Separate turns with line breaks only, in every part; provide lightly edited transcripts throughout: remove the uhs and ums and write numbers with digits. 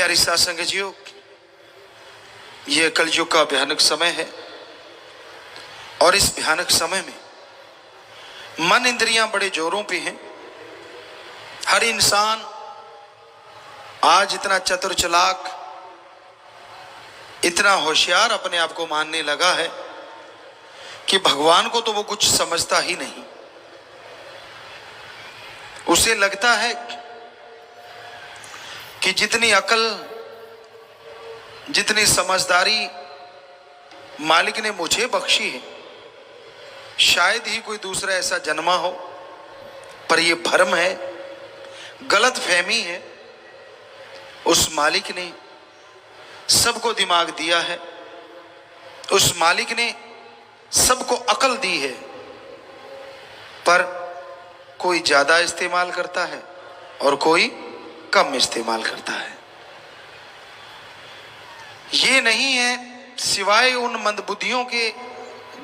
प्यारी साथ संगतियों, यह कलयुग का भयानक समय है और इस भयानक समय में मन इंद्रियां बड़े जोरों पे हैं। हर इंसान आज इतना चतुर चालाक, इतना होशियार अपने आप को मानने लगा है कि भगवान को तो वो कुछ समझता ही नहीं। उसे लगता है कि जितनी अकल, जितनी समझदारी मालिक ने मुझे बख्शी है, शायद ही कोई दूसरा ऐसा जन्मा हो। पर यह भ्रम है, गलत फहमी है। उस मालिक ने सबको दिमाग दिया है, उस मालिक ने सबको अकल दी है, पर कोई ज्यादा इस्तेमाल करता है और कोई कम इस्तेमाल करता है। ये नहीं है सिवाय उन मंदबुद्धियों के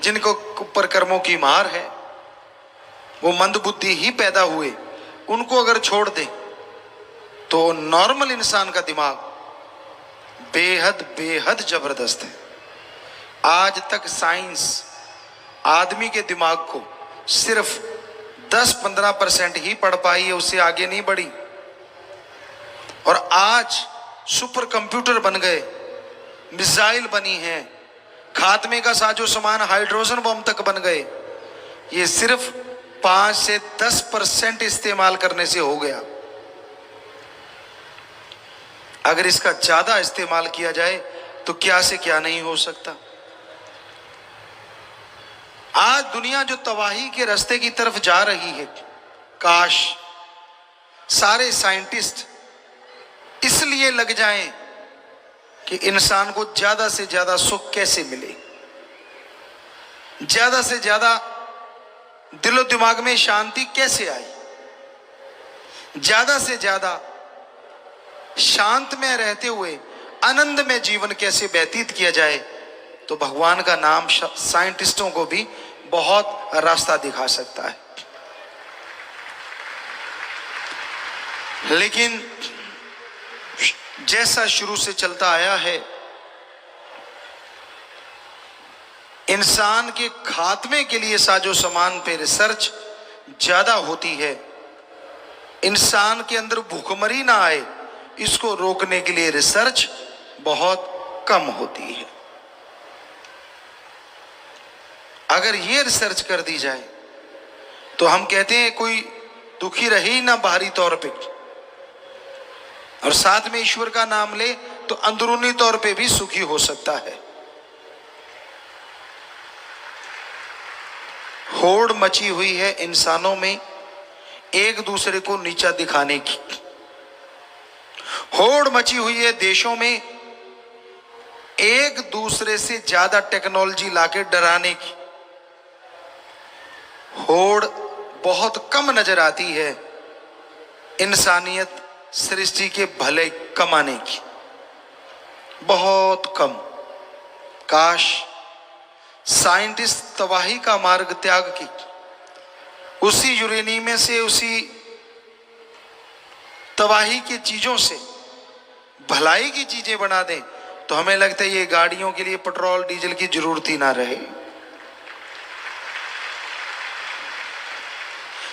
जिनको ऊपर कर्मों की मार है। वो मंदबुद्धि ही पैदा हुए, उनको अगर छोड़ दे तो नॉर्मल इंसान का दिमाग बेहद बेहद जबरदस्त है। आज तक साइंस आदमी के दिमाग को सिर्फ 10-15% ही पढ़ पाई है, उससे आगे नहीं बढ़ी। और आज सुपर कंप्यूटर बन गए, मिसाइल बनी है, खात्मे का साजो सामान हाइड्रोजन बम तक बन गए। ये सिर्फ 5 से 10% इस्तेमाल करने से हो गया। अगर इसका ज्यादा इस्तेमाल किया जाए तो क्या से क्या नहीं हो सकता। आज दुनिया जो तबाही के रास्ते की तरफ जा रही है, काश सारे साइंटिस्ट इसलिए लग जाएं कि इंसान को ज्यादा से ज्यादा सुख कैसे मिले, ज्यादा से ज्यादा दिलो दिमाग में शांति कैसे आए, ज्यादा से ज्यादा शांत में रहते हुए आनंद में जीवन कैसे व्यतीत किया जाए। तो भगवान का नाम साइंटिस्टों को भी बहुत रास्ता दिखा सकता है। लेकिन जैसा शुरू से चलता आया है, इंसान के खात्मे के लिए साजो सामान पे रिसर्च ज्यादा होती है। इंसान के अंदर भूखमरी ना आए, इसको रोकने के लिए रिसर्च बहुत कम होती है। अगर ये रिसर्च कर दी जाए तो हम कहते हैं कोई दुखी रहे ही ना बाहरी तौर पे, और साथ में ईश्वर का नाम ले तो अंदरूनी तौर पे भी सुखी हो सकता है। होड़ मची हुई है इंसानों में एक दूसरे को नीचा दिखाने की। होड़ मची हुई है देशों में एक दूसरे से ज्यादा टेक्नोलॉजी लाके डराने की। होड़ बहुत कम नजर आती है इंसानियत सृष्टि के भले कमाने की, बहुत कम। काश साइंटिस्ट तबाही का मार्ग त्याग की उसी यूरेनियम में से, उसी तबाही की चीजों से भलाई की चीजें बना दें, तो हमें लगता है ये गाड़ियों के लिए पेट्रोल डीजल की जरूरत ही ना रहे,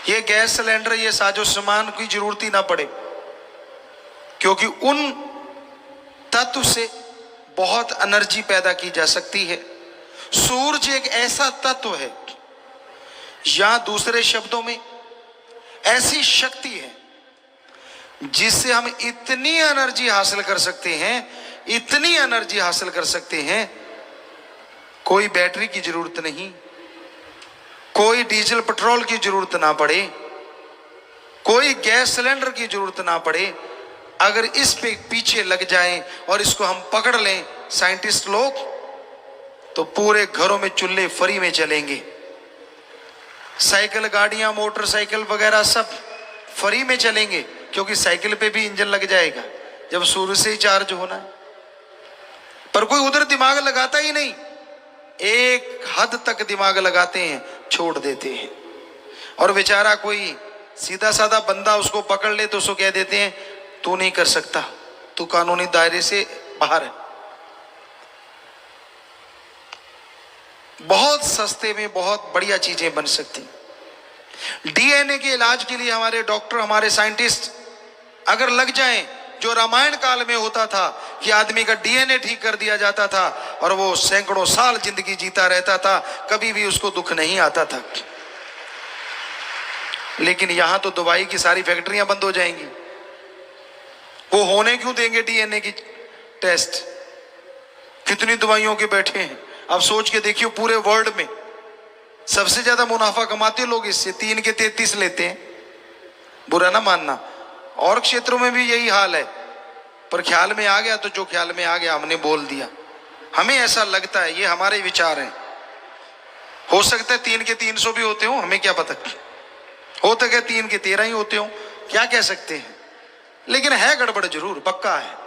ये गैस सिलेंडर, ये साजो सामान की जरूरत ही ना पड़े। क्योंकि उन तत्व से बहुत एनर्जी पैदा की जा सकती है। सूरज एक ऐसा तत्व है, या दूसरे शब्दों में ऐसी शक्ति है जिससे हम इतनी एनर्जी हासिल कर सकते हैं, इतनी एनर्जी हासिल कर सकते हैं, कोई बैटरी की जरूरत नहीं, कोई डीजल पेट्रोल की जरूरत ना पड़े, कोई गैस सिलेंडर की जरूरत ना पड़े। अगर इस पे पीछे लग जाएं और इसको हम पकड़ लें साइंटिस्ट लोग, तो पूरे घरों में चूल्हे फ्री में चलेंगे। साइकिल, गाड़ियां, मोटरसाइकिल वगैरह सब फ्री में चलेंगे, क्योंकि साइकिल पे भी इंजन लग जाएगा जब सूर्य से ही चार्ज होना है। पर कोई उधर दिमाग लगाता ही नहीं, एक हद तक दिमाग लगाते हैं, छोड़ देते हैं। और बेचारा कोई सीधा साधा बंदा उसको पकड़ ले तो उसको कह देते हैं तू नहीं कर सकता, तो कानूनी दायरे से बाहर है। बहुत सस्ते में बहुत बढ़िया चीजें बन सकती। डीएनए के इलाज के लिए हमारे डॉक्टर, हमारे साइंटिस्ट अगर लग जाएं, जो रामायण काल में होता था कि आदमी का डीएनए ठीक कर दिया जाता था और वो सैकड़ों साल जिंदगी जीता रहता था, कभी भी उसको दुख नहीं आता था। लेकिन यहां तो दवाई की सारी फैक्ट्रियां बंद हो जाएंगी। वो होने क्यों देंगे डीएनए की टेस्ट? कितनी दवाइयों के बैठे हैं। अब सोच के देखिए, पूरे वर्ल्ड में सबसे ज्यादा मुनाफा कमाते लोग इससे 3 के 33 लेते हैं। बुरा ना मानना, और क्षेत्रों में भी यही हाल है, पर ख्याल में आ गया तो जो ख्याल में आ गया हमने बोल दिया। हमें ऐसा लगता है, ये हमारे विचार हैं। हो सकता है 3 के 300 भी होते हो, हमें क्या पता। हो तो क्या 3 के 13 ही होते हो, क्या कह सकते हैं। लेकिन है गड़बड़ जरूर, पक्का है।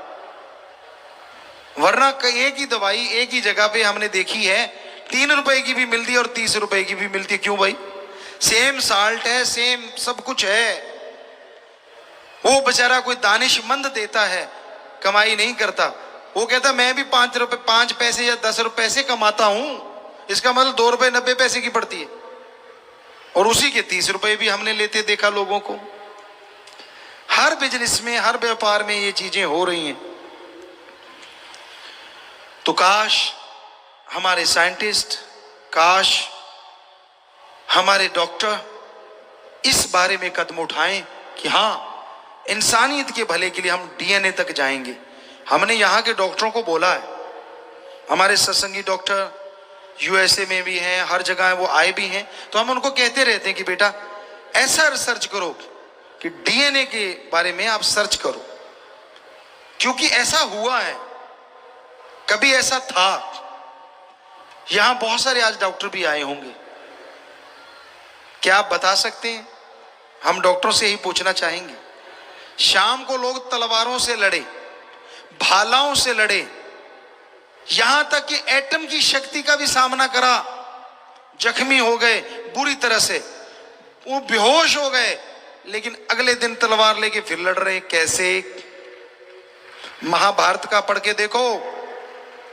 वरना एक ही दवाई एक ही जगह पे हमने देखी है, 3 रुपए की भी मिलती है और 30 रुपए की भी मिलती है। क्यों भाई? सेम साल्ट है, सेम सब कुछ है। वो बेचारा कोई दानिशमंद देता है, कमाई नहीं करता। वो कहता मैं भी 5 पैसे या 10 रुपए से कमाता हूं, इसका मतलब 2 रुपए 90 पैसे की पड़ती है, और उसी के 30 रुपए भी हमने लेते देखा लोगों को। हर बिजनेस में, हर व्यापार में ये चीजें हो रही हैं। तो काश हमारे साइंटिस्ट, काश हमारे डॉक्टर इस बारे में कदम उठाएं कि हाँ, इंसानियत के भले के लिए हम डीएनए तक जाएंगे। हमने यहाँ के डॉक्टरों को बोला है, हमारे सत्संगी डॉक्टर यूएसए में भी हैं, हर जगह वो आए भी हैं, तो हम उनको कहते रहते हैं कि बेटा ऐसा रिसर्च करो कि डीएनए के बारे में आप सर्च करो, क्योंकि ऐसा हुआ है, कभी ऐसा था। यहां बहुत सारे आज डॉक्टर भी आए होंगे, क्या आप बता सकते हैं? हम डॉक्टरों से ही पूछना चाहेंगे। शाम को लोग तलवारों से लड़े, भालाओं से लड़े, यहां तक कि एटम की शक्ति का भी सामना करा, जख्मी हो गए बुरी तरह से, वो बेहोश हो गए, लेकिन अगले दिन तलवार लेके फिर लड़ रहे। कैसे? महाभारत का पढ़ के देखो,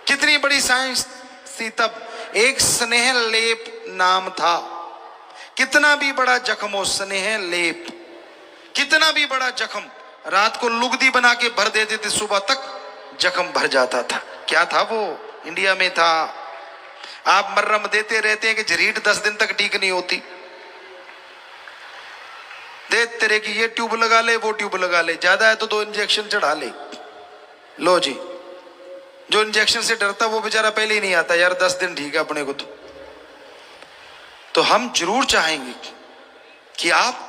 कितनी बड़ी साइंस थी तब। एक स्नेह लेप नाम था, कितना भी बड़ा जख्म हो, स्नेह लेप, कितना भी बड़ा जख्म, रात को लुगदी बना के भर देते थे, सुबह तक जख्म भर जाता था। क्या था वो? इंडिया में था। आप मर्रम देते रहते हैं कि झरीट 10 दिन तक ठीक नहीं होती, दे तेरे की ये ट्यूब लगा ले, वो ट्यूब लगा ले, ज्यादा है तो 2 इंजेक्शन चढ़ा ले। लो जी, जो इंजेक्शन से डरता वो बेचारा पहले ही नहीं आता, यार 10 दिन ठीक है अपने को। तो हम जरूर चाहेंगे कि आप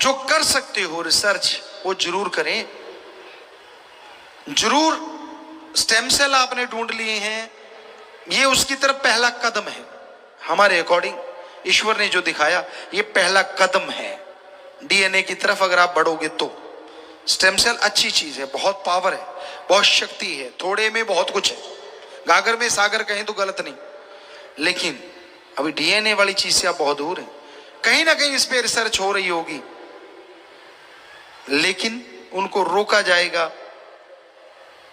जो कर सकते हो रिसर्च, वो जरूर करें। जरूर स्टेम सेल आपने ढूंढ लिए हैं, ये उसकी तरफ पहला कदम है। हमारे अकॉर्डिंग ईश्वर ने जो दिखाया, ये पहला कदम है डीएनए की तरफ। अगर आप बढ़ोगे तो स्टेम सेल अच्छी चीज है, बहुत पावर है, बहुत शक्ति है, थोड़े में बहुत कुछ है। गागर में सागर कहें तो गलत नहीं, लेकिन अभी डीएनए वाली चीज से आप बहुत दूर हैं। कहीं ना कहीं इस पे रिसर्च हो रही होगी, लेकिन उनको रोका जाएगा।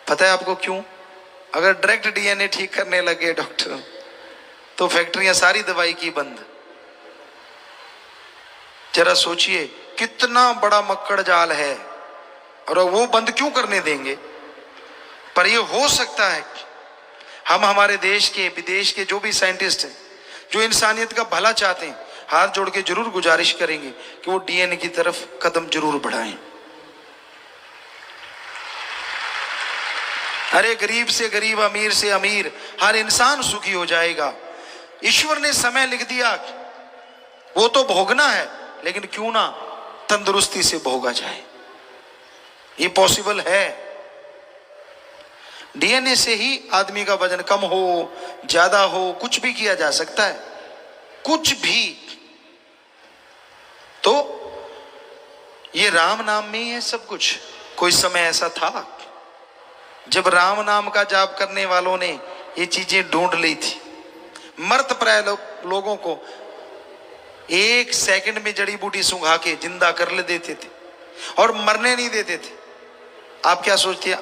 पता है आपको क्यों? अगर डायरेक्ट डीएनए ठीक करने लगे डॉक्टर, तो फैक्ट्रियां सारी दवाई की बंद। जरा सोचिए कितना बड़ा मक्कड़ जाल है, और वो बंद क्यों करने देंगे? पर ये हो सकता है हम हमारे देश के, विदेश के जो भी साइंटिस्ट हैं, जो इंसानियत का भला चाहते हैं, हाथ जोड़ के जरूर गुजारिश करेंगे कि वो डीएनए की तरफ कदम जरूर बढ़ाएं। अरे गरीब से गरीब, अमीर से अमीर, हर इंसान सुखी हो जाएगा। ईश्वर ने समय लिख दिया, वो तो भोगना है, लेकिन क्यों ना तंदुरुस्ती से भोगा जाए। ये पॉसिबल है। डीएनए से ही आदमी का वजन कम हो, ज्यादा हो, कुछ भी किया जा सकता है, कुछ भी। तो ये राम नाम में ही है सब कुछ। कोई समय ऐसा था जब राम नाम का जाप करने वालों ने ये चीजें ढूंढ ली थी। मर्त प्राय लोगों को 1 सेकंड में जड़ी बूटी सुंघा के जिंदा कर ले देते थे, और मरने नहीं देते थे। आप क्या सोचते हैं?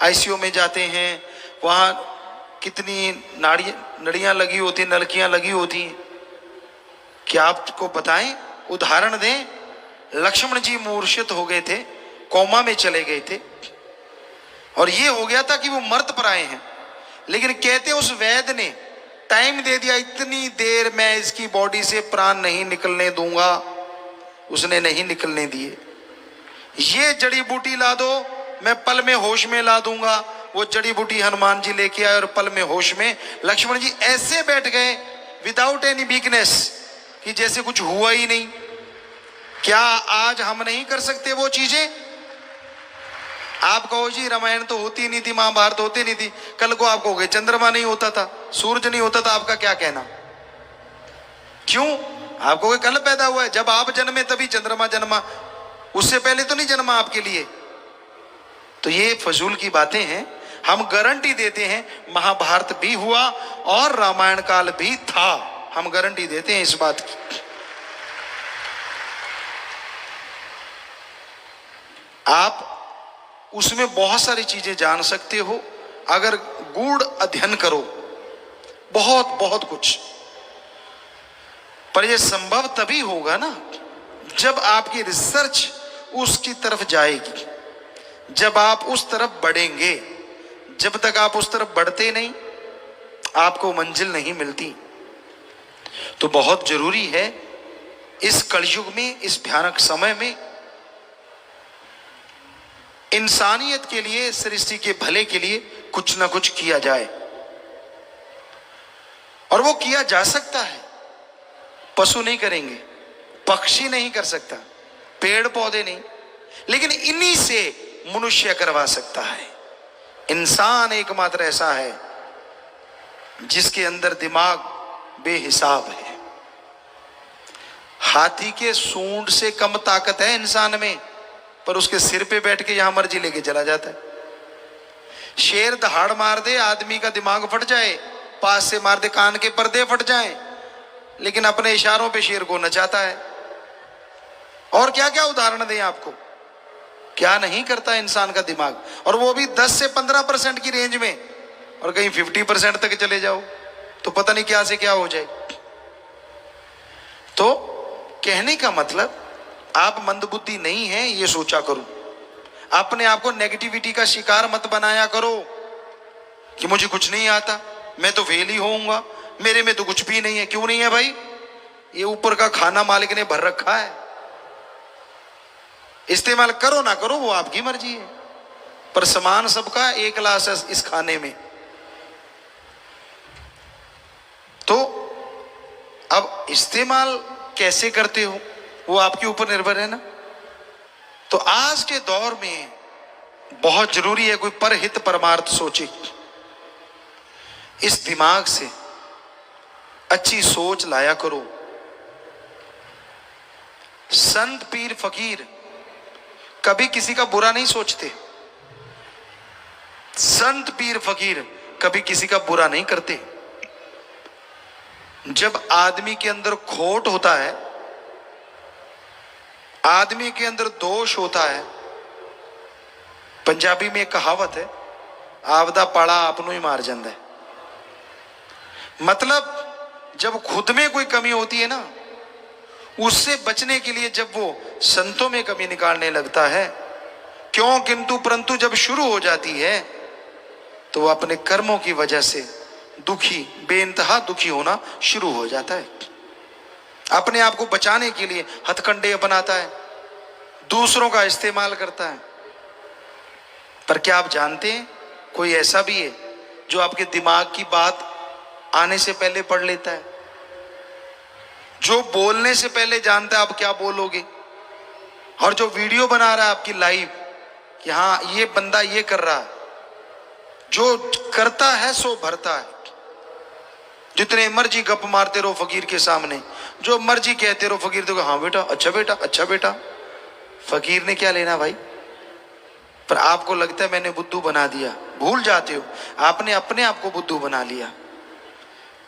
आईसीयू में जाते हैं, वहां कितनी नड़ियां लगी होती, नलकियां लगी होती। क्या आपको बताएं, उदाहरण दें, लक्ष्मण जी मूर्छित हो गए थे, कोमा में चले गए थे, और ये हो गया था कि वो मर्त पराए हैं। लेकिन कहते उस वैद्य ने टाइम दे दिया, इतनी देर मैं इसकी बॉडी से प्राण नहीं निकलने दूंगा। उसने नहीं निकलने दिए। ये जड़ी बूटी ला दो, मैं पल में होश में ला दूंगा। वो जड़ी बूटी हनुमान जी लेके आए और पल में होश में लक्ष्मण जी ऐसे बैठ गए विदाउट एनी वीकनेस, कि जैसे कुछ हुआ ही नहीं। क्या आज हम नहीं कर सकते वो चीजें? आप कहो जी रामायण तो होती नहीं थी, महाभारत होती नहीं थी, कल को आप कहोगे चंद्रमा नहीं होता था, सूरज नहीं होता था, आपका क्या कहना? क्यों? आप कहोगे कल पैदा हुआ है, जब आप जन्मे तभी चंद्रमा जन्मा, उससे पहले तो नहीं जन्मा आपके लिए। तो ये फजूल की बातें हैं। हम गारंटी देते हैं महाभारत भी हुआ और रामायण काल भी था, हम गारंटी देते हैं इस बात की। आप उसमें बहुत सारी चीजें जान सकते हो अगर गूढ़ अध्ययन करो, बहुत बहुत कुछ। पर यह संभव तभी होगा ना जब आपकी रिसर्च उसकी तरफ जाएगी, जब आप उस तरफ बढ़ेंगे। जब तक आप उस तरफ बढ़ते नहीं, आपको मंजिल नहीं मिलती। तो बहुत जरूरी है इस कलयुग में, इस भयानक समय में, इंसानियत के लिए, सृष्टि के भले के लिए कुछ ना कुछ किया जाए। और वो किया जा सकता है। पशु नहीं करेंगे, पक्षी नहीं कर सकता, पेड़ पौधे नहीं, लेकिन इन्हीं से मनुष्य करवा सकता है। इंसान एकमात्र ऐसा है जिसके अंदर दिमाग बेहिसाब है। हाथी के सूंड से कम ताकत है इंसान में, पर उसके सिर पे बैठ के यहां मर्जी लेके चला जाता है। शेर दहाड़ मार दे, आदमी का दिमाग फट जाए, पास से मार दे, कान के पर्दे फट जाएं, लेकिन अपने इशारों पे शेर को नचाता है। और क्या क्या उदाहरण दें आपको, क्या नहीं करता इंसान का दिमाग। और वो भी 10 से 15% की रेंज में, और कहीं 50% तक चले जाओ तो पता नहीं क्या से क्या हो जाए। तो कहने का मतलब, आप मंदबुद्धि नहीं है ये सोचा करो। अपने आप को नेगेटिविटी का शिकार मत बनाया करो कि मुझे कुछ नहीं आता, मैं तो फेल ही होऊंगा, मेरे में तो कुछ भी नहीं है। क्यों नहीं है भाई? ये ऊपर का खाना मालिक ने भर रखा है, इस्तेमाल करो ना करो वो आपकी मर्जी है, पर सामान सबका एक क्लास है इस खाने में। तो अब इस्तेमाल कैसे करते हो वो आपके ऊपर निर्भर है ना। तो आज के दौर में बहुत जरूरी है कोई परहित परमार्थ सोचे। इस दिमाग से अच्छी सोच लाया करो। संत पीर फकीर कभी किसी का बुरा नहीं सोचते। संत पीर फकीर कभी किसी का बुरा नहीं करते। जब आदमी के अंदर खोट होता है, आदमी के अंदर दोष होता है, पंजाबी में एक कहावत है, आपदा पाड़ा आपनों ही मार जाता है। मतलब जब खुद में कोई कमी होती है ना, उससे बचने के लिए जब वो संतों में कमी निकालने लगता है, क्यों किंतु परंतु जब शुरू हो जाती है, तो वो अपने कर्मों की वजह से दुखी, बेइंतहा दुखी होना शुरू हो जाता है। अपने आप को बचाने के लिए हथकंडे अपनाता है, दूसरों का इस्तेमाल करता है। पर क्या आप जानते हैं कोई ऐसा भी है जो आपके दिमाग की बात आने से पहले पढ़ लेता है, जो बोलने से पहले जानता है आप क्या बोलोगे, और जो वीडियो बना रहा है आपकी लाइव कि हाँ ये बंदा ये कर रहा है, जो करता है सो भरता है। जितने मर्जी गप मारते रहो फकीर के सामने, जो मर्जी कहते रहो फकीर देखो, हाँ बेटा, अच्छा बेटा, अच्छा बेटा। फकीर ने क्या लेना भाई? पर आपको लगता है मैंने बुद्धू बना दिया। भूल जाते हो आपने अपने आप को बुद्धू बना लिया,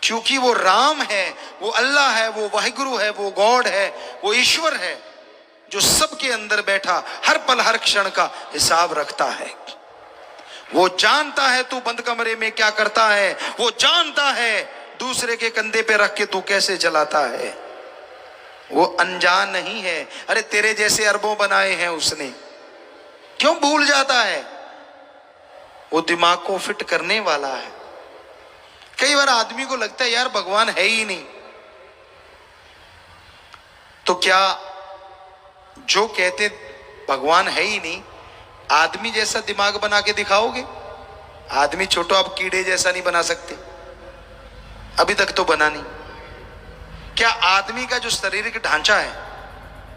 क्योंकि वो राम है, वो अल्लाह है, वो वाहिगुरु है, वो गॉड है, वो ईश्वर है जो सबके अंदर बैठा हर पल हर क्षण का हिसाब रखता है। वो जानता है तू बंद कमरे में क्या करता है, वो जानता है दूसरे के कंधे पे रख के तू कैसे चलाता है। वो अनजान नहीं है। अरे तेरे जैसे अरबों बनाए हैं उसने, क्यों भूल जाता है? वो दिमाग को फिट करने वाला है। कई बार आदमी को लगता है यार भगवान है ही नहीं, तो क्या जो कहते भगवान है ही नहीं, आदमी जैसा दिमाग बना के दिखाओगे? आदमी छोटो, आप कीड़े जैसा नहीं बना सकते, अभी तक तो बना नहीं। क्या आदमी का जो शारीरिक ढांचा है,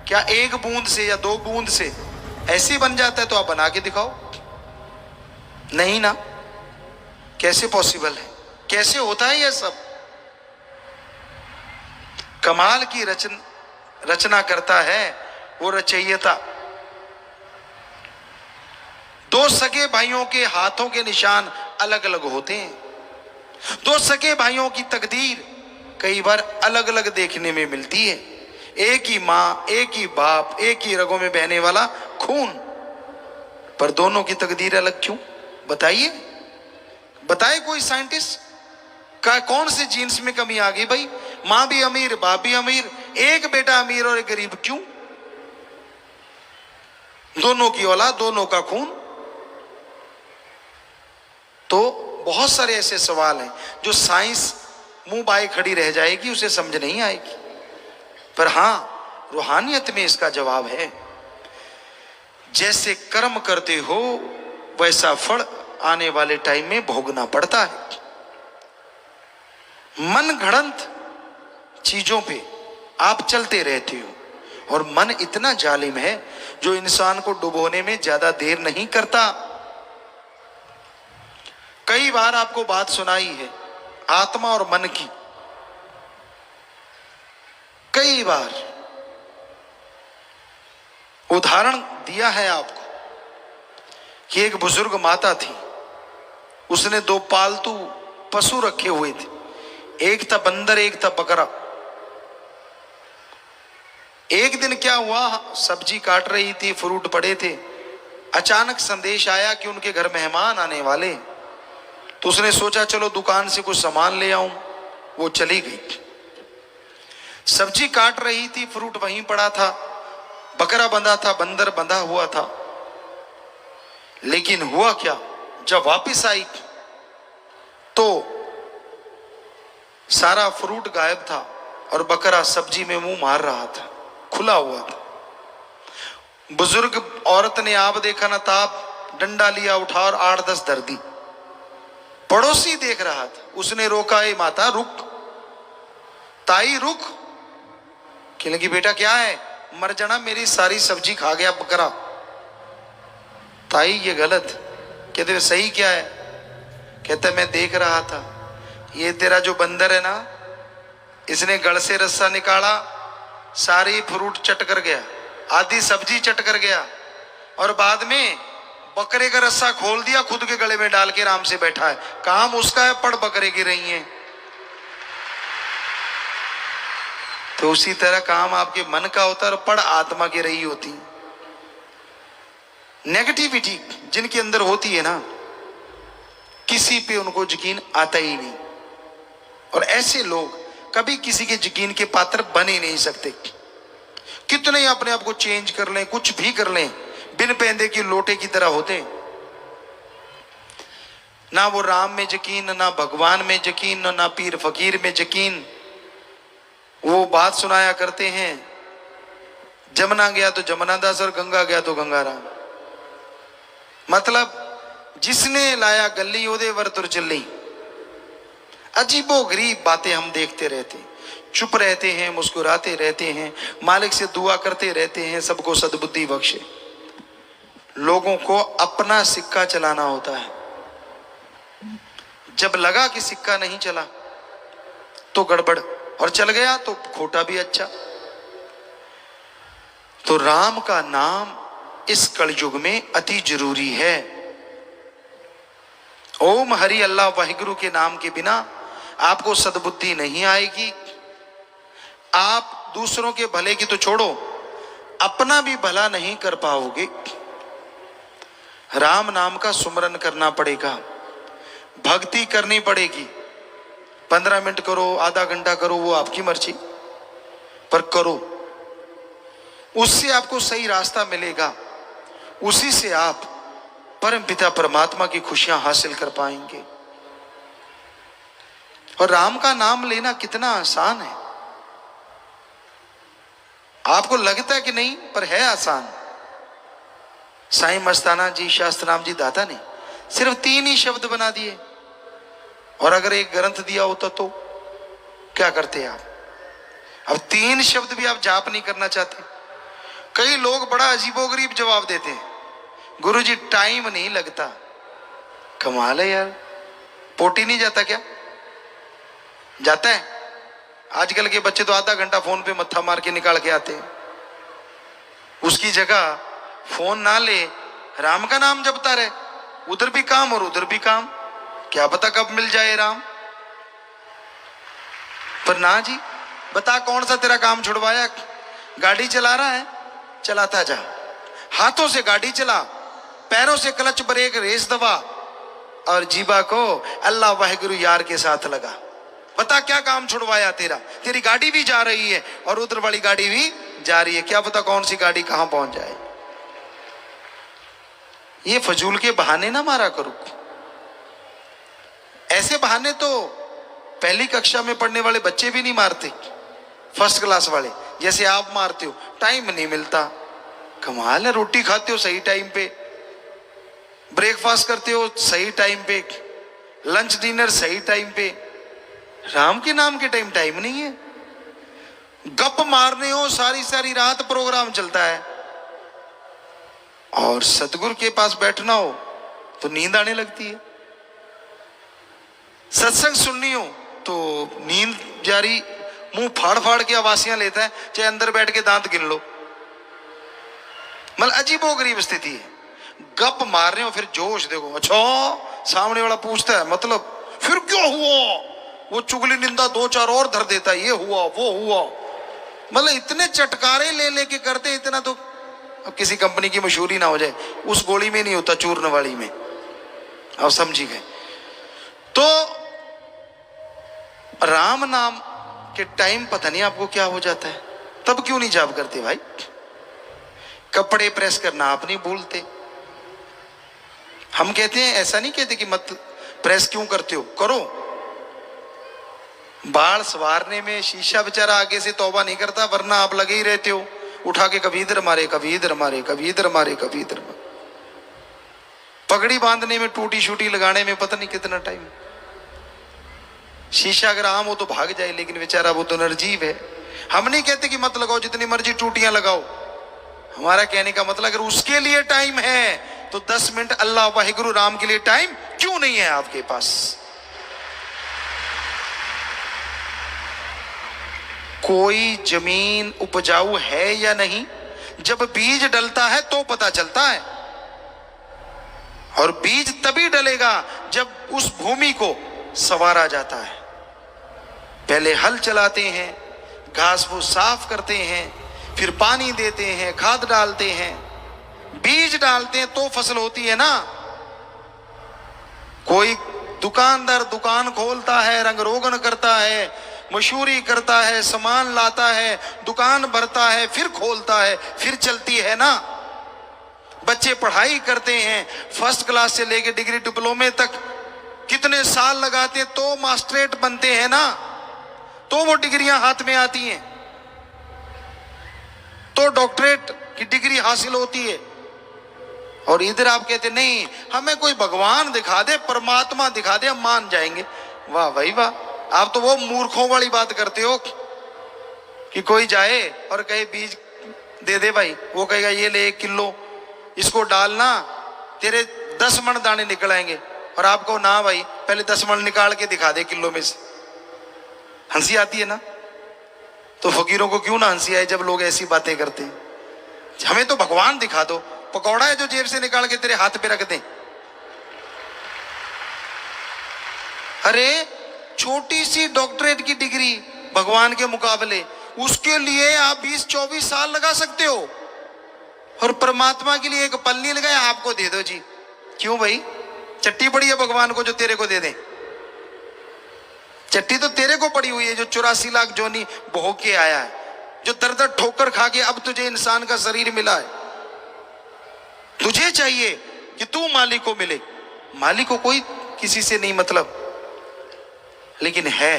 क्या एक बूंद से या 2 बूंद से ऐसे बन जाता है? तो आप बना के दिखाओ। नहीं ना, कैसे पॉसिबल है? कैसे होता है यह सब? कमाल की रचना करता है वो रचयिता। 2 सगे भाइयों के हाथों के निशान अलग अलग होते हैं। 2 सगे भाइयों की तकदीर कई बार अलग अलग देखने में मिलती है। एक ही मां, एक ही बाप, एक ही रगों में बहने वाला खून, पर दोनों की तकदीर अलग क्यों? बताइए, बताए कोई साइंटिस्ट का कौन से जीन्स में कमी आ गई भाई? मां भी अमीर, बाप भी अमीर, एक बेटा अमीर और एक गरीब, क्यों? दोनों की औलाद, दोनों का खून। तो बहुत सारे ऐसे सवाल हैं जो साइंस मुंह बाए खड़ी रह जाएगी, उसे समझ नहीं आएगी, पर हां रूहानियत में इसका जवाब है। जैसे कर्म करते हो वैसा फल आने वाले टाइम में भोगना पड़ता है। मन घड़ंत चीजों पे आप चलते रहते हो, और मन इतना जालिम है जो इंसान को डुबोने में ज्यादा देर नहीं करता। कई बार आपको बात सुनाई है आत्मा और मन की, कई बार उदाहरण दिया है आपको कि एक बुजुर्ग माता थी, उसने 2 पालतू पशु रखे हुए थे, एक था बंदर, एक था बकरा। एक दिन क्या हुआ, सब्जी काट रही थी, फ्रूट पड़े थे, अचानक संदेश आया कि उनके घर मेहमान आने वाले। तो उसने सोचा चलो दुकान से कुछ सामान ले आऊं। वो चली गई, सब्जी काट रही थी, फ्रूट वहीं पड़ा था, बकरा बंधा था, बंदर बंधा हुआ था। लेकिन हुआ क्या, जब वापस आई तो सारा फ्रूट गायब था और बकरा सब्जी में मुंह मार रहा था, खुला हुआ था। बुजुर्ग औरत ने आप देखा ना ताप, डंडा लिया, उठा और 8-10 धर दी। पड़ोसी देख रहा था, उसने रोका, ए माता रुक, ताई रुक। कहने लगी बेटा क्या है? मर जाना, मेरी सारी सब्जी खा गया बकरा। ताई ये गलत। कहते सही क्या है? कहते मैं देख रहा था, ये तेरा जो बंदर है ना, इसने गल से रस्सा निकाला, सारी फ्रूट चट कर गया, आधी सब्जी चट कर गया, और बाद में बकरे का रस्सा खोल दिया, खुद के गले में डाल के आराम से बैठा है। काम उसका है, पड़ बकरे की रही है। तो उसी तरह काम आपके मन का होता है और पड़ आत्मा की रही होती। नेगेटिविटी जिनके अंदर होती है ना, किसी पे उनको यकीन आता ही नहीं, और ऐसे लोग कभी किसी के यकीन के पात्र बन ही नहीं सकते। कितने ही अपने आप को चेंज कर लें, कुछ भी कर लें, बिन पेंदे की लोटे की तरह होते। ना वो राम में यकीन, ना भगवान में यकीन, ना पीर फकीर में यकीन। वो बात सुनाया करते हैं, जमुना गया तो जमुना दास और गंगा गया तो गंगाराम। मतलब जिसने लाया गली ओदे वर तुर चली। अजीबो गरीब बातें हम देखते रहते, चुप रहते हैं, मुस्कुराते रहते हैं, मालिक से दुआ करते रहते हैं सबको सद्बुद्धि बख्शे। लोगों को अपना सिक्का चलाना होता है। जब लगा कि सिक्का नहीं चला तो गड़बड़, और चल गया तो खोटा भी अच्छा। तो राम का नाम इस कलयुग में अति जरूरी है। ओम हरि अल्लाह वाहिगुरु के नाम के बिना आपको सद्बुद्धि नहीं आएगी। आप दूसरों के भले की तो छोड़ो, अपना भी भला नहीं कर पाओगे। राम नाम का सुमरन करना पड़ेगा, भक्ति करनी पड़ेगी। 15 मिनट करो, आधा घंटा करो, वो आपकी मर्जी, पर करो। उससे आपको सही रास्ता मिलेगा, उसी से आप परम पिता परमात्मा की खुशियां हासिल कर पाएंगे। और राम का नाम लेना कितना आसान है। आपको लगता है कि नहीं, पर है आसान। साईं मस्ताना जी, शास्त्रनाम जी दादा ने सिर्फ 3 ही शब्द बना दिए, और अगर एक ग्रंथ दिया होता तो क्या करते आप? अब 3 शब्द भी आप जाप नहीं करना चाहते। कई लोग बड़ा अजीबोगरीब जवाब देते हैं, गुरुजी टाइम नहीं लगता। कमाल है यार, पोटी नहीं जाता क्या? जाता है। आजकल के बच्चे तो आधा घंटा फोन पे मत्था मार के निकाल के आते हैं। उसकी जगह फोन ना ले, राम का नाम जपता रहे, उधर भी काम और उधर भी काम, क्या पता कब मिल जाए राम। पर ना जी, बता कौन सा तेरा काम छुड़वाया? गाड़ी चला रहा है, चलाता जा, हाथों से गाड़ी चला, पैरों से क्लच ब्रेक रेस दबा, और जीवा को अल्लाह वाहिगुरु यार के साथ लगा। बता क्या काम छुड़वाया तेरा? तेरी गाड़ी भी जा रही है और उधर वाली गाड़ी भी जा रही है, क्या पता कौन सी गाड़ी कहां पहुंच जाए। ये फजूल के बहाने ना मारा करो। ऐसे बहाने तो पहली कक्षा में पढ़ने वाले बच्चे भी नहीं मारते, फर्स्ट क्लास वाले, जैसे आप मारते हो। टाइम नहीं मिलता, कमाल है। रोटी खाते हो सही टाइम पे, ब्रेकफास्ट करते हो सही टाइम पे, लंच डिनर सही टाइम पे, राम के नाम के टाइम नहीं है। गप मारने हो सारी सारी रात प्रोग्राम चलता है, और सतगुरु के पास बैठना हो तो नींद आने लगती है। सत्संग सुननी हो तो नींद जारी, मुंह फाड़ फाड़ के आवासियां लेता है, चाहे अंदर बैठ के दांत गिन लो। मतलब अजीबोगरीब स्थिति है। गप मार रहे हो, फिर जोश देखो। अच्छा, सामने वाला पूछता है मतलब फिर क्या हुआ, वो चुगली निंदा 2-4 और धर देता है, ये हुआ वो हुआ। मतलब इतने चटकारे ले लेके करते, इतना तो अब किसी कंपनी की मशहूरी ना हो जाए, उस गोली में नहीं होता, चूर्ण वाली में। आप समझी गए? तो राम नाम के टाइम पता नहीं आपको क्या हो जाता है, तब क्यों नहीं जाप करते भाई? कपड़े प्रेस करना आप नहीं भूलते। हम कहते हैं, ऐसा नहीं कहते कि मत प्रेस क्यों करते हो, करो। बाल सवारने में शीशा बेचारा आगे से तौबा नहीं करता, वरना आप लगे ही रहते हो, उठा के कभी इधर मारे कभी इधर मारे, कभी इधर मारे कभी इधर मारे। पगड़ी बांधने में, टूटी शूटी लगाने में पता नहीं कितना टाइम। शीशा अगर आम हो तो भाग जाए, लेकिन बेचारा वो तो निर्जीव है। हम नहीं कहते कि मत लगाओ, जितनी मर्जी टूटियां लगाओ। हमारा कहने का मतलब, अगर उसके लिए टाइम है तो 10 मिनट अल्लाह वाहिगुरु राम के लिए टाइम क्यों नहीं है आपके पास? कोई जमीन उपजाऊ है या नहीं, जब बीज डलता है तो पता चलता है। और बीज तभी डलेगा जब उस भूमि को संवारा जाता है। पहले हल चलाते हैं, घास फूस साफ करते हैं, फिर पानी देते हैं, खाद डालते हैं, बीज डालते हैं, तो फसल होती है ना। कोई दुकानदार दुकान खोलता है, रंग रोगन करता है, मशहूरी करता है, सामान लाता है, दुकान भरता है, फिर खोलता है, फिर चलती है ना। बच्चे पढ़ाई करते हैं, फर्स्ट क्लास से लेकर डिग्री डिप्लोमे तक कितने साल लगाते हैं, तो मास्टरेट बनते हैं ना, तो वो डिग्रियां हाथ में आती हैं, तो डॉक्टरेट की डिग्री हासिल होती है। और इधर आप कहते नहीं, हमें कोई भगवान दिखा दे, परमात्मा दिखा दे, हम मान जाएंगे। वाह भाई वाह, आप तो वो मूर्खों वाली बात करते हो कि कोई जाए और कहे बीज दे दे भाई, वो कहेगा ये ले 1 किलो, इसको डालना, तेरे 10 मन दाने निकल आएंगे। और आपको ना भाई, पहले 10 मन निकाल के दिखा दे किलो में से। हंसी आती है ना? तो फकीरों को क्यों ना हंसी आए जब लोग ऐसी बातें करते हैं। हमें तो भगवान दिखा दो, पकौड़ा है जो जेब से निकाल के तेरे हाथ पे रख दें। अरे छोटी सी डॉक्टरेट की डिग्री भगवान के मुकाबले, उसके लिए आप 20-24 साल लगा सकते हो। और परमात्मा के लिए एक पल्ली लगाए, आपको दे दो जी। क्यों भाई, चट्टी पड़ी है भगवान को जो तेरे को दे दे? चट्टी तो तेरे को पड़ी हुई है जो 84 लाख जोनी भोग के आया है, जो दर दर ठोकर खा के अब तुझे इंसान का शरीर मिला है। तुझे चाहिए कि तू मालिक को मिले। मालिक को कोई किसी से नहीं मतलब, लेकिन है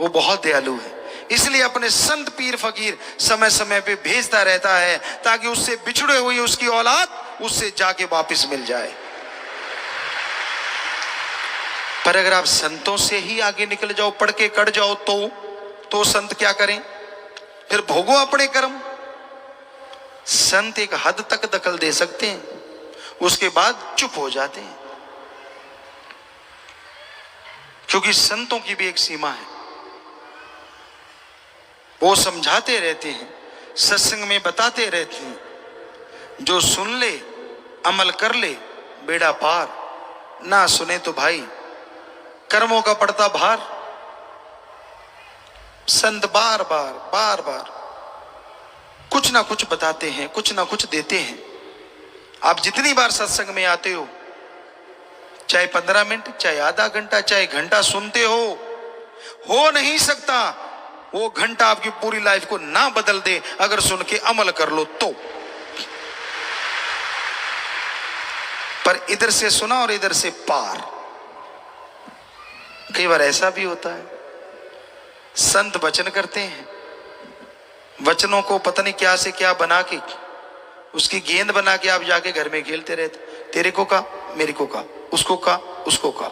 वो बहुत दयालु है, इसलिए अपने संत पीर फकीर समय समय पे भेजता रहता है ताकि उससे बिछड़े हुई उसकी औलाद उससे जाके वापस मिल जाए। पर अगर आप संतों से ही आगे निकल जाओ, पढ़ के कट जाओ, तो संत क्या करें? फिर भोगो अपने कर्म। संत एक हद तक दखल दे सकते हैं, उसके बाद चुप हो जाते हैं, क्योंकि संतों की भी एक सीमा है। वो समझाते रहते हैं, सत्संग में बताते रहते हैं, जो सुन ले अमल कर ले बेड़ा पार, ना सुने तो भाई कर्मों का पड़ता भार। संत बार बार कुछ ना कुछ बताते हैं, कुछ ना कुछ देते हैं। आप जितनी बार सत्संग में आते हो, चाहे 15 मिनट, चाहे आधा घंटा, चाहे घंटा सुनते हो नहीं सकता वो घंटा आपकी पूरी लाइफ को ना बदल दे अगर सुन के अमल कर लो तो। पर इधर से सुना और इधर से पार। कई बार ऐसा भी होता है, संत वचन करते हैं, वचनों को पता नहीं क्या से क्या बना के, उसकी गेंद बना के आप जाके घर में खेलते रहते। तेरे को का, मेरे को का, उसको का, उसको का।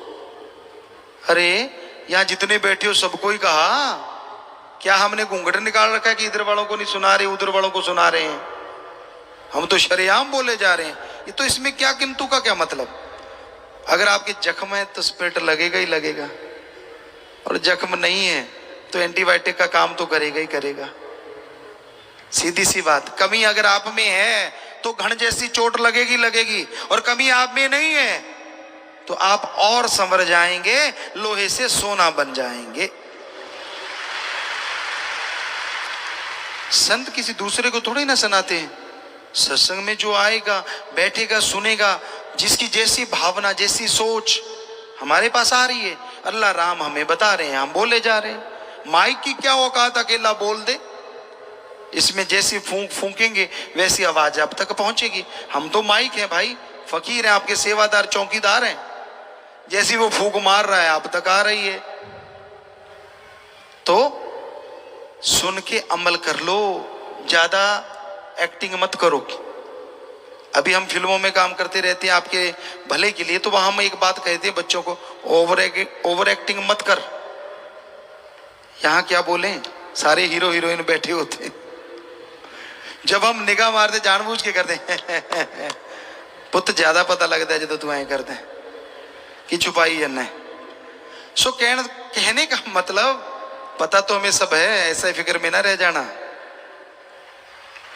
अरे यहां जितने बैठे हो सबको ही कहा, क्या हमने घूंघट निकाल रखा है कि इधर वालों को नहीं सुना रहे उधर वालों को सुना रहे हैं? हम तो शरेआम बोले जा रहे हैं। ये तो इसमें क्या किंतु का क्या मतलब? अगर आपके जख्म है तो स्पिरिट लगेगा ही लगेगा, और जख्म नहीं है तो एंटीबायोटिक का काम तो करेगा ही करेगा। सीधी सी बात। कमी अगर आप में है तो घण जैसी चोट लगेगी, और कमी आप में नहीं है तो आप और संवर जाएंगे, लोहे से सोना बन जाएंगे। संत किसी दूसरे को थोड़ी ना सुनाते हैं। सत्संग में जो आएगा, बैठेगा, सुनेगा, जिसकी जैसी भावना, जैसी सोच हमारे पास आ रही है, अल्लाह राम हमें बता रहे हैं, हम बोले जा रहे हैं। माइक की क्या औकात, अकेला बोल दे। इसमें जैसी फूंकेंगे वैसी आवाज आप तक पहुंचेगी। हम तो माइक हैं भाई, फकीर हैं, आपके सेवादार चौकीदार हैं। जैसी वो फूंक मार रहा है आप तक आ रही है। तो सुन के अमल कर लो, ज्यादा एक्टिंग मत करो। अभी हम फिल्मों में काम करते रहते हैं आपके भले के लिए, तो वहां हम एक बात कहते हैं बच्चों को, ओवर एक्टिंग मत कर। यहां क्या बोले, सारे हीरो हीरोइन बैठे होते हैं, जब हम निगाह मारते जानबूझ के करते हैं पुत ज्यादा पता लगता है जो तू ऐ करते हैं कि छुपाई है न। सो कहने का मतलब, पता तो हमें सब है, ऐसा फिक्र में ना रह जाना,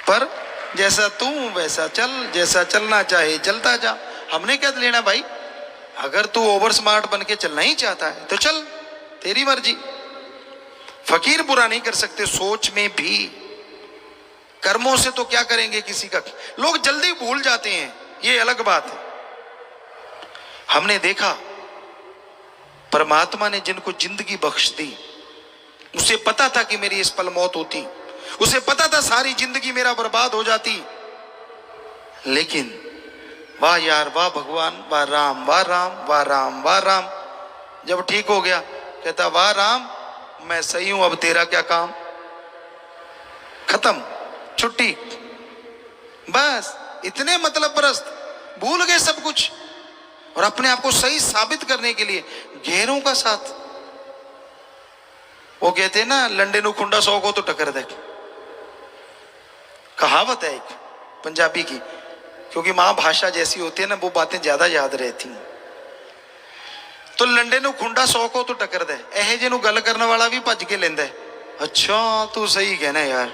पर जैसा तू वैसा चल, जैसा चलना चाहे चलता जा। हमने क्या लेना भाई? अगर तू ओवर स्मार्ट बन के चलना ही चाहता है तो चल, तेरी मर्जी। फकीर बुरा नहीं कर सकते सोच में भी, कर्मों से तो क्या करेंगे किसी का। लोग जल्दी भूल जाते हैं, ये अलग बात है। हमने देखा परमात्मा ने जिनको जिंदगी बख्श दी, उसे पता था कि मेरी इस पल मौत होती, उसे पता था सारी जिंदगी मेरा बर्बाद हो जाती, लेकिन वाह यार, वाह भगवान, वाह राम, वाह राम, वाह राम, वाह राम। जब ठीक हो गया कहता वाह राम, मैं सही हूं, अब तेरा क्या काम। खत्म, छुट्टी। बस इतने मतलब परस्त, भूल गए सब कुछ, और अपने आप को सही साबित करने के लिए गैरों का साथ। वो कहते हैं ना, लंडे नु खुंडा 100 को तो टक्कर दे। कहावत है एक पंजाबी की, क्योंकि मां भाषा जैसी होती है ना, वो बातें ज्यादा याद रहती हैं। तो लंडे नु खुंडा 100 को तो टक्कर दे, एहे जे नु गल करने वाला भी भज के लेंदा है। अच्छा तू सही कहना यार,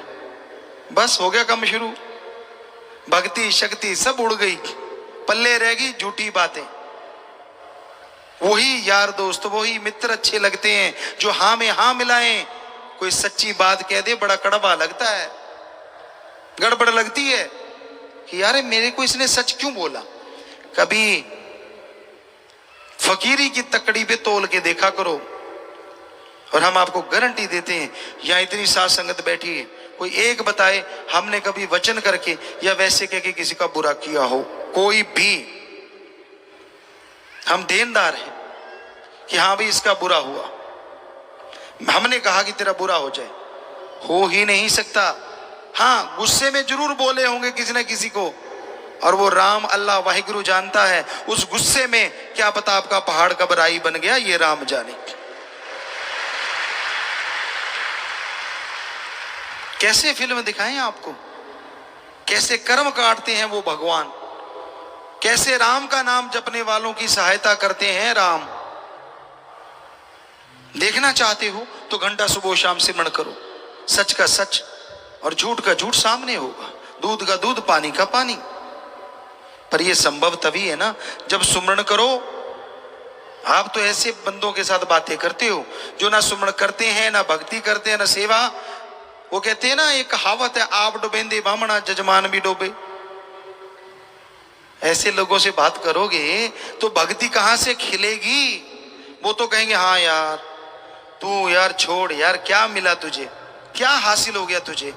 बस हो गया काम शुरू। भक्ति शक्ति सब उड़ गई, पल्ले रह गई झूठी बातें। वही यार दोस्त, वही मित्र अच्छे लगते हैं जो हाँ में हाँ मिलाएं। कोई सच्ची बात कह दे बड़ा कड़वा लगता है, गड़बड़ लगती है। कि यार मेरे को इसने सच क्यों बोला। कभी फकीरी की तकड़ी पे तोल के देखा करो, और हम आपको गारंटी देते हैं, यहाँ इतनी साथ संगत बैठी है, कोई एक बताए हमने कभी वचन करके या वैसे कह के किसी का बुरा किया हो, कोई भी। हम देनदार हैं कि हाँ भाई इसका बुरा हुआ, हमने कहा कि तेरा बुरा हो जाए, हो ही नहीं सकता। हाँ, गुस्से में जरूर बोले होंगे किसी न किसी को, और वो राम अल्लाह वाहिगुरु जानता है उस गुस्से में क्या पता आपका पहाड़ कब राई बन गया, ये राम जाने। कैसे फिल्म दिखाएं आपको, कैसे कर्म काटते हैं वो भगवान, कैसे राम का नाम जपने वालों की सहायता करते हैं राम। देखना चाहते हो तो घंटा सुबह शाम सिमरण करो, सच का सच और झूठ का झूठ सामने होगा, दूध का दूध पानी का पानी। पर यह संभव तभी है ना जब सुमरण करो। आप तो ऐसे बंदों के साथ बातें करते हो जो ना सुमरण करते हैं, ना भक्ति करते हैं, ना सेवा। वो कहते हैं ना, एक कहावत है, आप डूबेंदे बामणा जजमान भी डूबे। ऐसे लोगों से बात करोगे तो भक्ति कहां से खिलेगी। वो तो कहेंगे हाँ यार तू यार छोड़ यार, क्या मिला तुझे, क्या हासिल हो गया तुझे।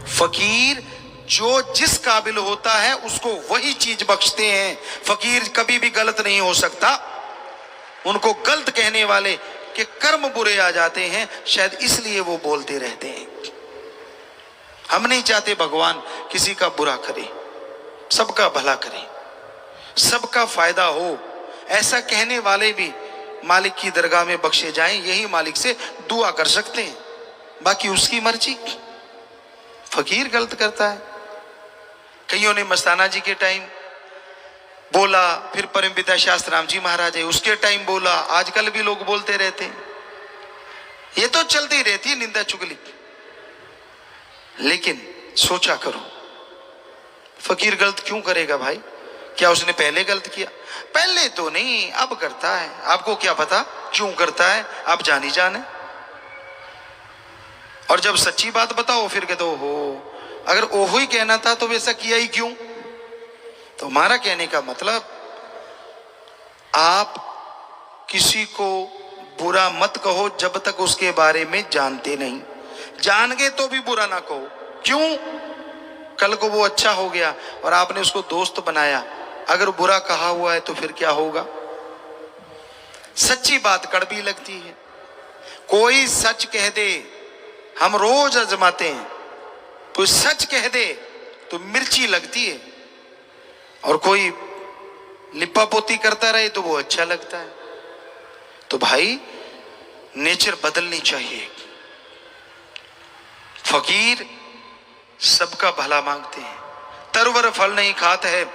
फकीर जो जिस काबिल होता है उसको वही चीज बख्शते हैं। फकीर कभी भी गलत नहीं हो सकता। उनको गलत कहने वाले के कर्म बुरे आ जाते हैं, शायद इसलिए वो बोलते रहते हैं। हम नहीं चाहते भगवान किसी का बुरा करे, सबका भला करे, सबका फायदा हो। ऐसा कहने वाले भी मालिक की दरगाह में बख्शे जाएं, यही मालिक से दुआ कर सकते हैं, बाकी उसकी मर्जी। फकीर गलत करता है। कईयों ने मस्ताना जी के टाइम बोला, फिर परमपिता शास्त्राम जी महाराज है उसके टाइम बोला, आजकल भी लोग बोलते रहते हैं। ये तो चलती रहती है निंदा चुगली। लेकिन सोचा करो, फकीर गलत क्यों करेगा भाई? क्या उसने पहले गलत किया? पहले तो नहीं, अब करता है। आपको क्या पता क्यों करता है, आप जानी जाने। और जब सच्ची बात बताओ फिर कहते हो अगर ओहो ही कहना था तो वैसा किया ही क्यों। तो हमारा कहने का मतलब, आप किसी को बुरा मत कहो जब तक उसके बारे में जानते नहीं। जान गए तो भी बुरा ना कहो। क्यों? कल को वो अच्छा हो गया और आपने उसको दोस्त बनाया, अगर बुरा कहा हुआ है तो फिर क्या होगा। सच्ची बात कड़वी लगती है। कोई सच कह दे, हम रोज आजमाते हैं, कोई सच कह दे तो मिर्ची लगती है, और कोई लिपा पोती करता रहे तो वो अच्छा लगता है। तो भाई नेचर बदलनी चाहिए। फकीर सबका भला मांगते हैं, तरवर फल नहीं खाते है,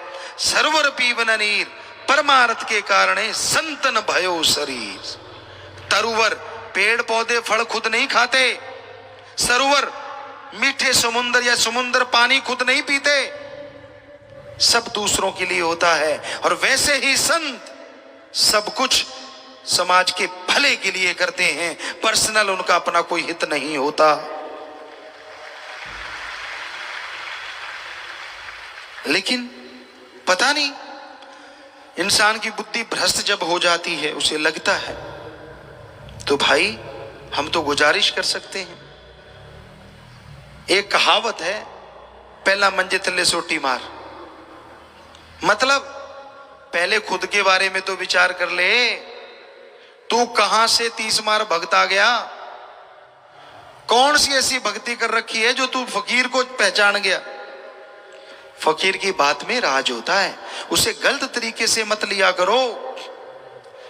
सरवर पीवन नीर, परमार्थ के कारण संतन भयो शरीर। तरुवर पेड़ पौधे फल खुद नहीं खाते, सरोवर मीठे समुद्र या समुद्र पानी खुद नहीं पीते, सब दूसरों के लिए होता है। और वैसे ही संत सब कुछ समाज के भले के लिए करते हैं, पर्सनल उनका अपना कोई हित नहीं होता। लेकिन पता नहीं, इंसान की बुद्धि भ्रष्ट जब हो जाती है, उसे लगता है तो भाई हम तो गुजारिश कर सकते हैं। एक कहावत है, पहला मंजे थल्ले सोटी मार। मतलब पहले खुद के बारे में तो विचार कर ले, तू कहां से 30 मार भगता गया। कौन सी ऐसी भक्ति कर रखी है जो तू फकीर को पहचान गया। फकीर की बात में राज होता है, उसे गलत तरीके से मत लिया करो।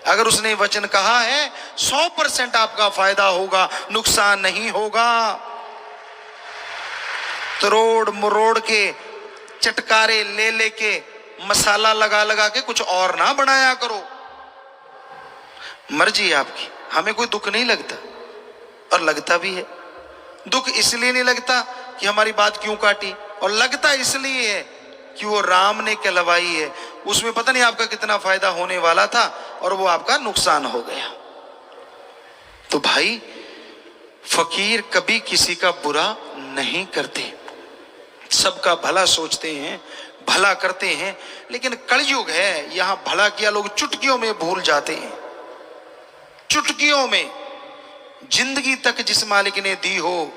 अगर उसने वचन कहा है 100% आपका फायदा होगा, नुकसान नहीं होगा। तरोड़ मरोड़ के चटकारे ले लेके मसाला लगा लगा के कुछ और ना बनाया करो। मर्जी आपकी, हमें कोई दुख नहीं लगता, और लगता भी है। दुख इसलिए नहीं लगता कि हमारी बात क्यों काटी, और लगता इसलिए है कि वो राम ने कहलवाई है, उसमें पता नहीं आपका कितना फायदा होने वाला था और वो आपका नुकसान हो गया। तो भाई फकीर कभी किसी का बुरा नहीं करते। सबका भला सोचते हैं, भला करते हैं, लेकिन कलयुग है, यहां भला किया लोग चुटकियों में भूल जाते हैं। चुटकियों में जिंदगी तक जिस मालिक ने दी हो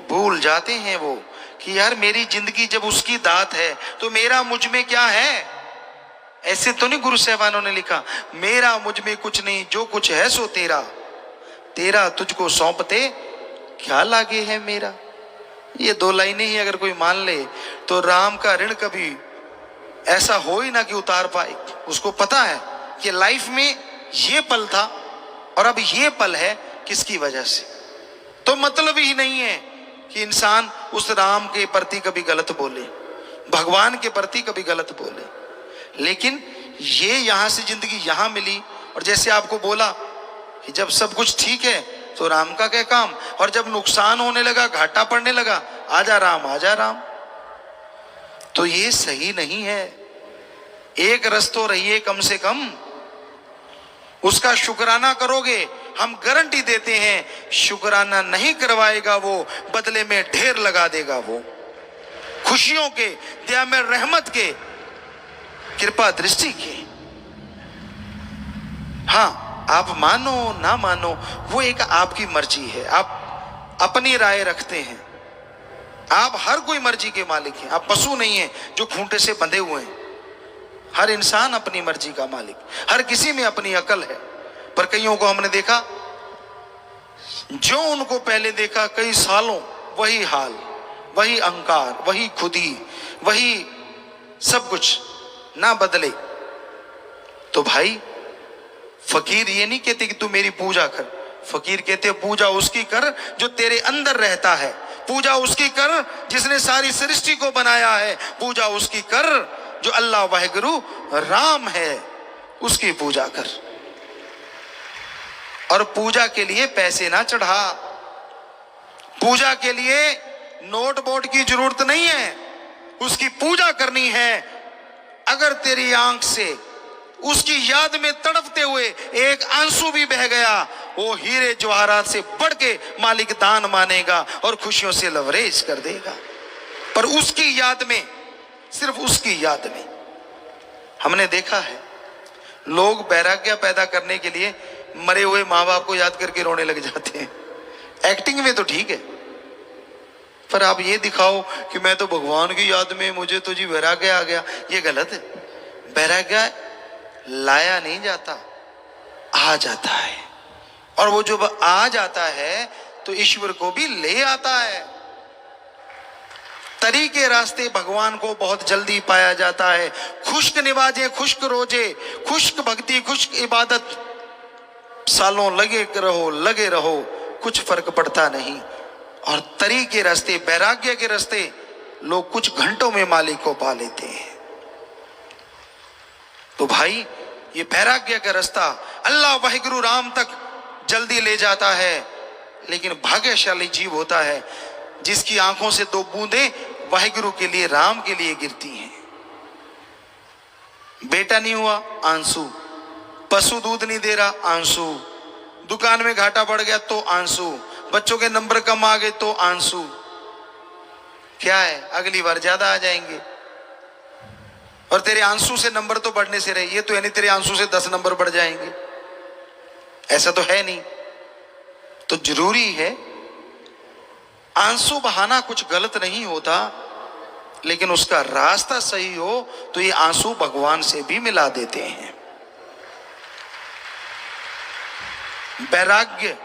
भूल जाते हैं वो कि यार मेरी जिंदगी जब उसकी दात है तो मेरा मुझ में क्या है। ऐसे तो नहीं गुरु साहबानों ने लिखा, मेरा मुझ में कुछ नहीं, जो कुछ है सो तेरा, तेरा तुझको सौंपते क्या लागे है मेरा। ये दो लाइनें ही अगर कोई मान ले तो राम का ऋण कभी ऐसा हो ही ना कि उतार पाए। उसको पता है कि लाइफ में ये पल था और अब ये पल है किसकी वजह से। तो मतलब ही नहीं है कि इंसान उस राम के प्रति कभी गलत बोले, भगवान के प्रति कभी गलत बोले। लेकिन ये यहां से जिंदगी यहां मिली, और जैसे आपको बोला कि जब सब कुछ ठीक है तो राम का क्या काम, और जब नुकसान होने लगा, घाटा पड़ने लगा, आजा राम आजा राम। तो ये सही नहीं है। एक रस तो रहिए कम से कम, उसका शुक्राना करोगे, हम गारंटी देते हैं शुक्राना नहीं करवाएगा वो, बदले में ढेर लगा देगा वो खुशियों के, दया में रहमत के, कृपा दृष्टि के। हाँ, आप मानो ना मानो वो एक आपकी मर्जी है, आप अपनी राय रखते हैं। आप हर कोई मर्जी के मालिक हैं, आप पशु नहीं हैं जो खूंटे से बंधे हुए हैं। हर इंसान अपनी मर्जी का मालिक, हर किसी में अपनी अकल है। पर कईयों को हमने देखा, जो उनको पहले देखा कई सालों वही हाल, वही अहंकार, वही खुदी, वही सब कुछ, ना बदले। तो भाई फकीर ये नहीं कहते कि तू मेरी पूजा कर, फकीर कहते पूजा उसकी कर जो तेरे अंदर रहता है, पूजा उसकी कर जिसने सारी सृष्टि को बनाया है, पूजा उसकी कर जो अल्लाह वाहिगुरु राम है, उसकी पूजा कर। और पूजा के लिए पैसे ना चढ़ा, पूजा के लिए नोट बोट की जरूरत नहीं है, उसकी पूजा करनी है। अगर तेरी आंख से उसकी याद में तड़पते हुए एक आंसू भी बह गया, वो हीरे जवाहरात से बढ़ के मालिक दान मानेगा और खुशियों से लवरेज कर देगा। पर उसकी याद में, सिर्फ उसकी याद में। हमने देखा है लोग वैराग्य पैदा करने के लिए मरे हुए माँ बाप को याद करके रोने लग जाते हैं। एक्टिंग में तो ठीक है, पर आप ये दिखाओ कि मैं तो भगवान की याद में, मुझे तो जी वैराग्य आ गया, ये गलत है। वैराग्य लाया नहीं जाता, आ जाता है, और वो जो आ जाता है तो ईश्वर को भी ले आता है। तरीके रास्ते भगवान को बहुत जल्दी पाया जाता है। खुश्क निवाजे खुश्क रोजे, खुश्क भक्ति खुश्क इबादत, सालों लगे रहो कुछ फर्क पड़ता नहीं। और तरीके रास्ते, वैराग्य के रास्ते लोग कुछ घंटों में मालिक को पा लेते हैं। तो भाई ये वैराग्य का रास्ता अल्लाह वाहिगुरु राम तक जल्दी ले जाता है। लेकिन भाग्यशाली जीव होता है जिसकी आंखों से दो बूंदें वाहिगुरु के लिए, राम के लिए गिरती हैं। बेटा नहीं हुआ, आंसू, पशु दूध नहीं दे रहा, आंसू, दुकान में घाटा बढ़ गया तो आंसू, बच्चों के नंबर कम आ गए तो आंसू। क्या है, अगली बार ज्यादा आ जाएंगे। और तेरे आंसू से नंबर तो बढ़ने से रहे, ये तो है नहीं तेरे आंसू से 10 नंबर बढ़ जाएंगे, ऐसा तो है नहीं। तो जरूरी है, आंसू बहाना कुछ गलत नहीं होता, लेकिन उसका रास्ता सही हो तो ये आंसू भगवान से भी मिला देते हैं। वैराग्य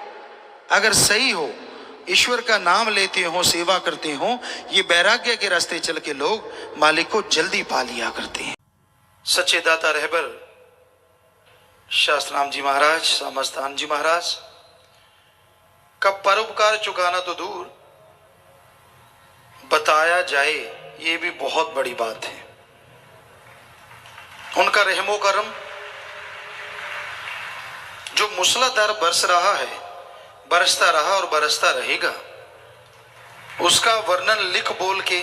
अगर सही हो, ईश्वर का नाम लेते हो, सेवा करते हो, ये वैराग्य के रास्ते चल के लोग मालिक को जल्दी पा लिया करते हैं। सच्चे दाता रहबर शास्त्राम जी महाराज, समस्तान जी महाराज का परोपकार चुकाना तो दूर, बताया जाए ये भी बहुत बड़ी बात है। उनका रहमो करम जो मूसलाधार बरस रहा है, बरसता रहा और बरसता रहेगा, उसका वर्णन लिख बोल के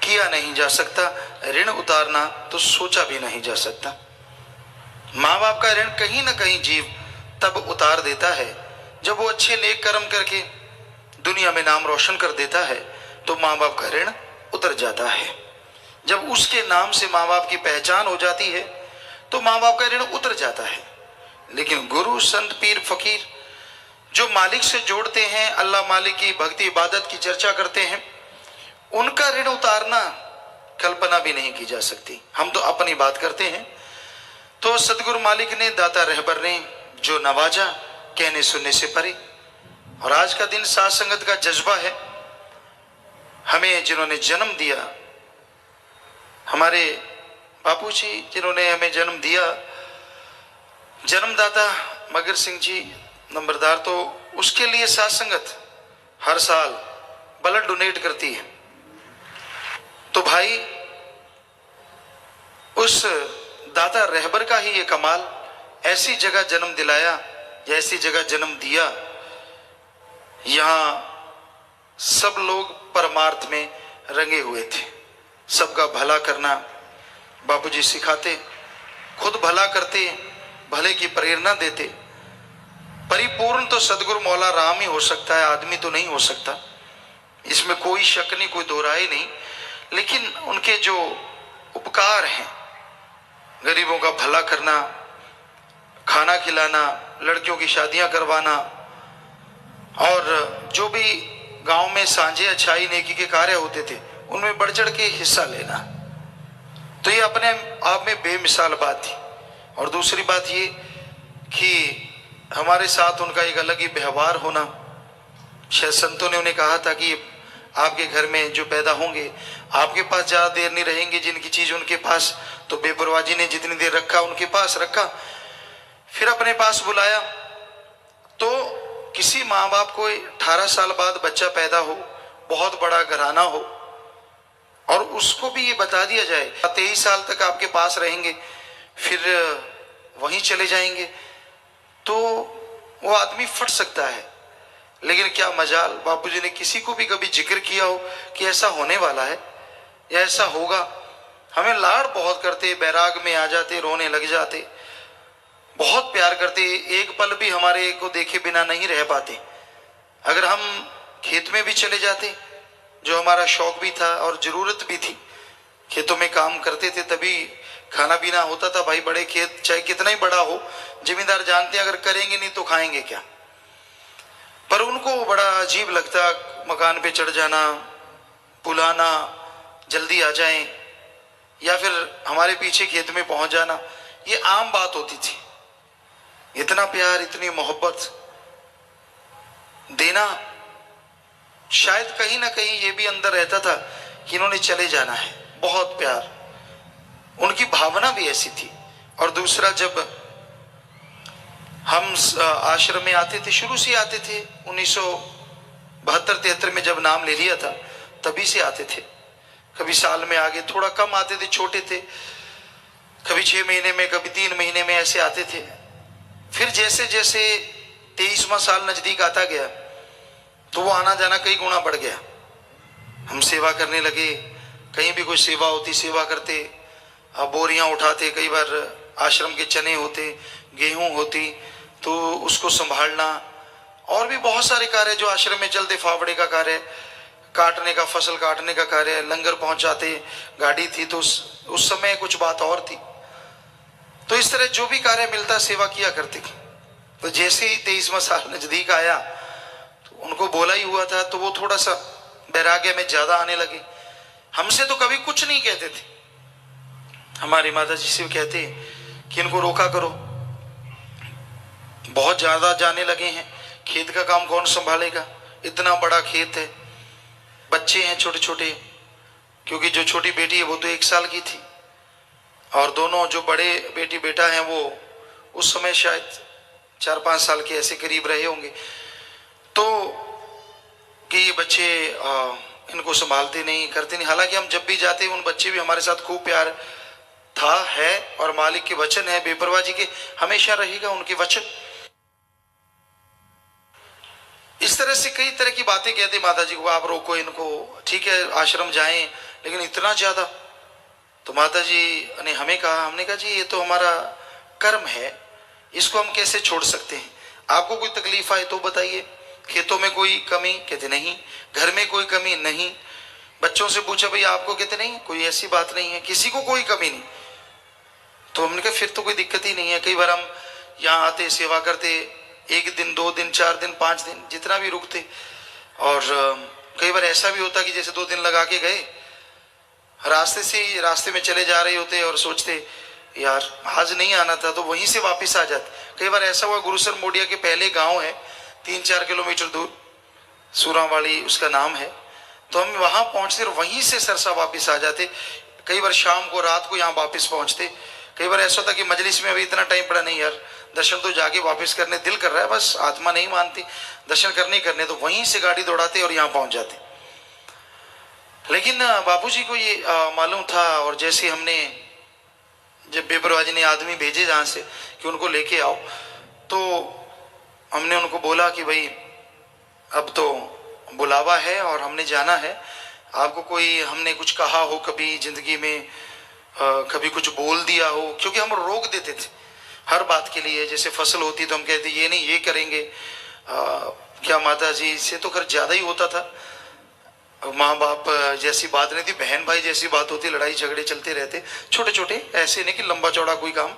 किया नहीं जा सकता। ऋण उतारना तो सोचा भी नहीं जा सकता। माँ बाप का ऋण कहीं ना कहीं जीव तब उतार देता है जब वो अच्छे नेक कर्म करके दुनिया में नाम रोशन कर देता है, तो माँ बाप का ऋण उतर जाता है। जब उसके नाम से माँ बाप की पहचान हो जाती है तो माँ बाप का ऋण उतर जाता है। लेकिन गुरु संत पीर फकीर जो मालिक से जोड़ते हैं, अल्लाह मालिक की भक्ति इबादत की चर्चा करते हैं, उनका ऋण उतारना कल्पना भी नहीं की जा सकती। हम तो अपनी बात करते हैं। तो सतगुरु मालिक ने, दाता रहबर ने जो नवाजा, कहने सुनने से परे। और आज का दिन साथ संगत का जज्बा है। हमें जिन्होंने जन्म दिया, हमारे बापूजी जिन्होंने हमें जन्म दिया, जन्मदाता मगर सिंह जी नंबरदार, तो उसके लिए साथ संगत हर साल ब्लड डोनेट करती है। तो भाई उस दाता रहबर का ही ये कमाल, ऐसी जगह जन्म दिलाया या ऐसी जगह जन्म दिया, यहां सब लोग परमार्थ में रंगे हुए थे। सबका भला करना बापूजी सिखाते, खुद भला करते, भले की प्रेरणा देते। परिपूर्ण तो सदगुरु मौला राम ही हो सकता है, आदमी तो नहीं हो सकता, इसमें कोई शक नहीं, कोई दोहराई नहीं। लेकिन उनके जो उपकार हैं, गरीबों का भला करना, खाना खिलाना, लड़कियों की शादियां करवाना, और जो भी गांव में सांझे अच्छाई नेकी के कार्य होते थे उनमें बढ़ चढ़ के हिस्सा लेना, तो ये अपने आप में बेमिसाल बात थी। और दूसरी बात ये कि हमारे साथ उनका एक अलग ही व्यवहार होना। शायद संतों ने उन्हें कहा था कि आपके घर में जो पैदा होंगे आपके पास ज़्यादा देर नहीं रहेंगे, जिनकी चीज़ उनके पास, तो बेपरवाजी ने जितनी देर रखा उनके पास रखा, फिर अपने पास बुलाया। तो किसी माँ बाप को 18 साल बाद बच्चा पैदा हो, बहुत बड़ा घराना हो, और उसको भी ये बता दिया जाए 23 साल तक आपके पास रहेंगे, फिर वहीं चले जाएंगे, तो वो आदमी फट सकता है। लेकिन क्या मजाल, बापूजी ने किसी को भी कभी जिक्र किया हो कि ऐसा होने वाला है या ऐसा होगा। हमें लाड़ बहुत करते, बैराग में आ जाते, रोने लग जाते, बहुत प्यार करते, एक पल भी हमारे को देखे बिना नहीं रह पाते। अगर हम खेत में भी चले जाते, जो हमारा शौक भी था और जरूरत भी थी, खेतों में काम करते थे, तभी खाना पीना होता था। भाई बड़े खेत चाहे कितना ही बड़ा हो, जिम्मेदार जानते हैं अगर करेंगे नहीं तो खाएंगे क्या। पर उनको बड़ा अजीब लगता, मकान पे चढ़ जाना, बुलाना, जल्दी आ जाएं, या फिर हमारे पीछे खेत में पहुंच जाना, ये आम बात होती थी। इतना प्यार, इतनी मोहब्बत देना, शायद कहीं ना कहीं ये भी अंदर रहता था कि इन्होंने चले जाना है। बहुत प्यार, उनकी भावना भी ऐसी थी। और दूसरा, जब हम आश्रम में आते थे, शुरू से आते थे, 1972-73 में जब नाम ले लिया था तभी से आते थे। कभी साल में आगे, थोड़ा कम आते थे, छोटे थे, कभी 6 महीने में, कभी 3 महीने में ऐसे आते थे। फिर जैसे जैसे 23वां साल नजदीक आता गया तो वो आना जाना कई गुना बढ़ गया। हम सेवा करने लगे, कहीं भी कोई सेवा होती सेवा करते, बोरियां उठाते, कई बार आश्रम के चने होते, गेहूं होती, तो उसको संभालना, और भी बहुत सारे कार्य जो आश्रम में चलते, फावड़े का कार्य, काटने का, फसल काटने का कार्य, लंगर पहुंचाते, गाड़ी थी तो उस समय कुछ बात और थी। तो इस तरह जो भी कार्य मिलता सेवा किया करते। तो जैसे ही 23वां साल नजदीक आया तो उनको बोला ही हुआ था, तो वो थोड़ा सा वैराग्य में ज्यादा आने लगे। हमसे तो कभी कुछ नहीं कहते थे, हमारी माता जी से कहते कि इनको रोका करो, बहुत ज्यादा जाने लगे हैं, खेत का काम कौन संभालेगा, इतना बड़ा खेत है, बच्चे हैं छोटे छोटे, क्योंकि जो छोटी बेटी है वो तो 1 साल की थी, और दोनों जो बड़े बेटी बेटा हैं वो उस समय शायद 4-5 साल के ऐसे करीब रहे होंगे। तो कि ये बच्चे इनको संभालते नहीं, करते नहीं। हालांकि हम जब भी जाते उन बच्चे भी हमारे साथ खूब प्यार था, है, और मालिक के वचन है, बेपरवाह जी के हमेशा रहेगा उनके वचन। इस तरह से कई तरह की बातें कहते माता जी को, आप रोको इनको, ठीक है आश्रम जाएं, लेकिन इतना ज्यादा। तो माता जी ने हमें कहा, हमने कहा जी ये तो हमारा कर्म है, इसको हम कैसे छोड़ सकते हैं। आपको कोई तकलीफ आए तो बताइए, खेतों में कोई कमी, कहते नहीं, घर में कोई कमी नहीं, बच्चों से पूछा भाई आपको कहते नहीं, कोई ऐसी बात नहीं है, किसी को कोई कमी नहीं। तो हमने कहा फिर तो कोई दिक्कत ही नहीं है। कई बार हम यहाँ आते, सेवा करते, 1 दिन 2 दिन 4 दिन 5 दिन जितना भी रुकते, और कई बार ऐसा भी होता कि जैसे 2 दिन लगा के गए, रास्ते में चले जा रहे होते और सोचते यार आज नहीं आना था, तो वहीं से वापस आ जाते। कई बार ऐसा हुआ, गुरुसर मोडिया के पहले गांव है 3-4 किलोमीटर दूर, सूरावाड़ी उसका नाम है, तो हम वहां पहुंचते और वहीं से सरसा वापस आ जाते। कई बार शाम को रात को यहाँ वापस पहुंचते। कई बार ऐसा होता कि मजलिस में अभी इतना टाइम पड़ा नहीं यार, दर्शन तो जाके वापस करने दिल कर रहा है, बस आत्मा नहीं मानती, दर्शन करने, तो वहीं से गाड़ी दौड़ाते और यहाँ पहुंच जाते। लेकिन बापूजी को ये मालूम था, और जैसे हमने जब बेपरवाह जी ने आदमी भेजे जहाँ से कि उनको लेके आओ, तो हमने उनको बोला कि भाई अब तो बुलावा है और हमने जाना है, आपको कोई हमने कुछ कहा हो कभी जिंदगी में, कभी कुछ बोल दिया हो, क्योंकि हम रोक देते थे हर बात के लिए। जैसे फसल होती तो हम कहते ये नहीं ये करेंगे, क्या माता जी से तो खैर ज़्यादा ही होता था, माँ बाप जैसी बात नहीं थी, बहन भाई जैसी बात होती, लड़ाई झगड़े चलते रहते, छोटे छोटे, ऐसे नहीं कि लंबा चौड़ा कोई काम,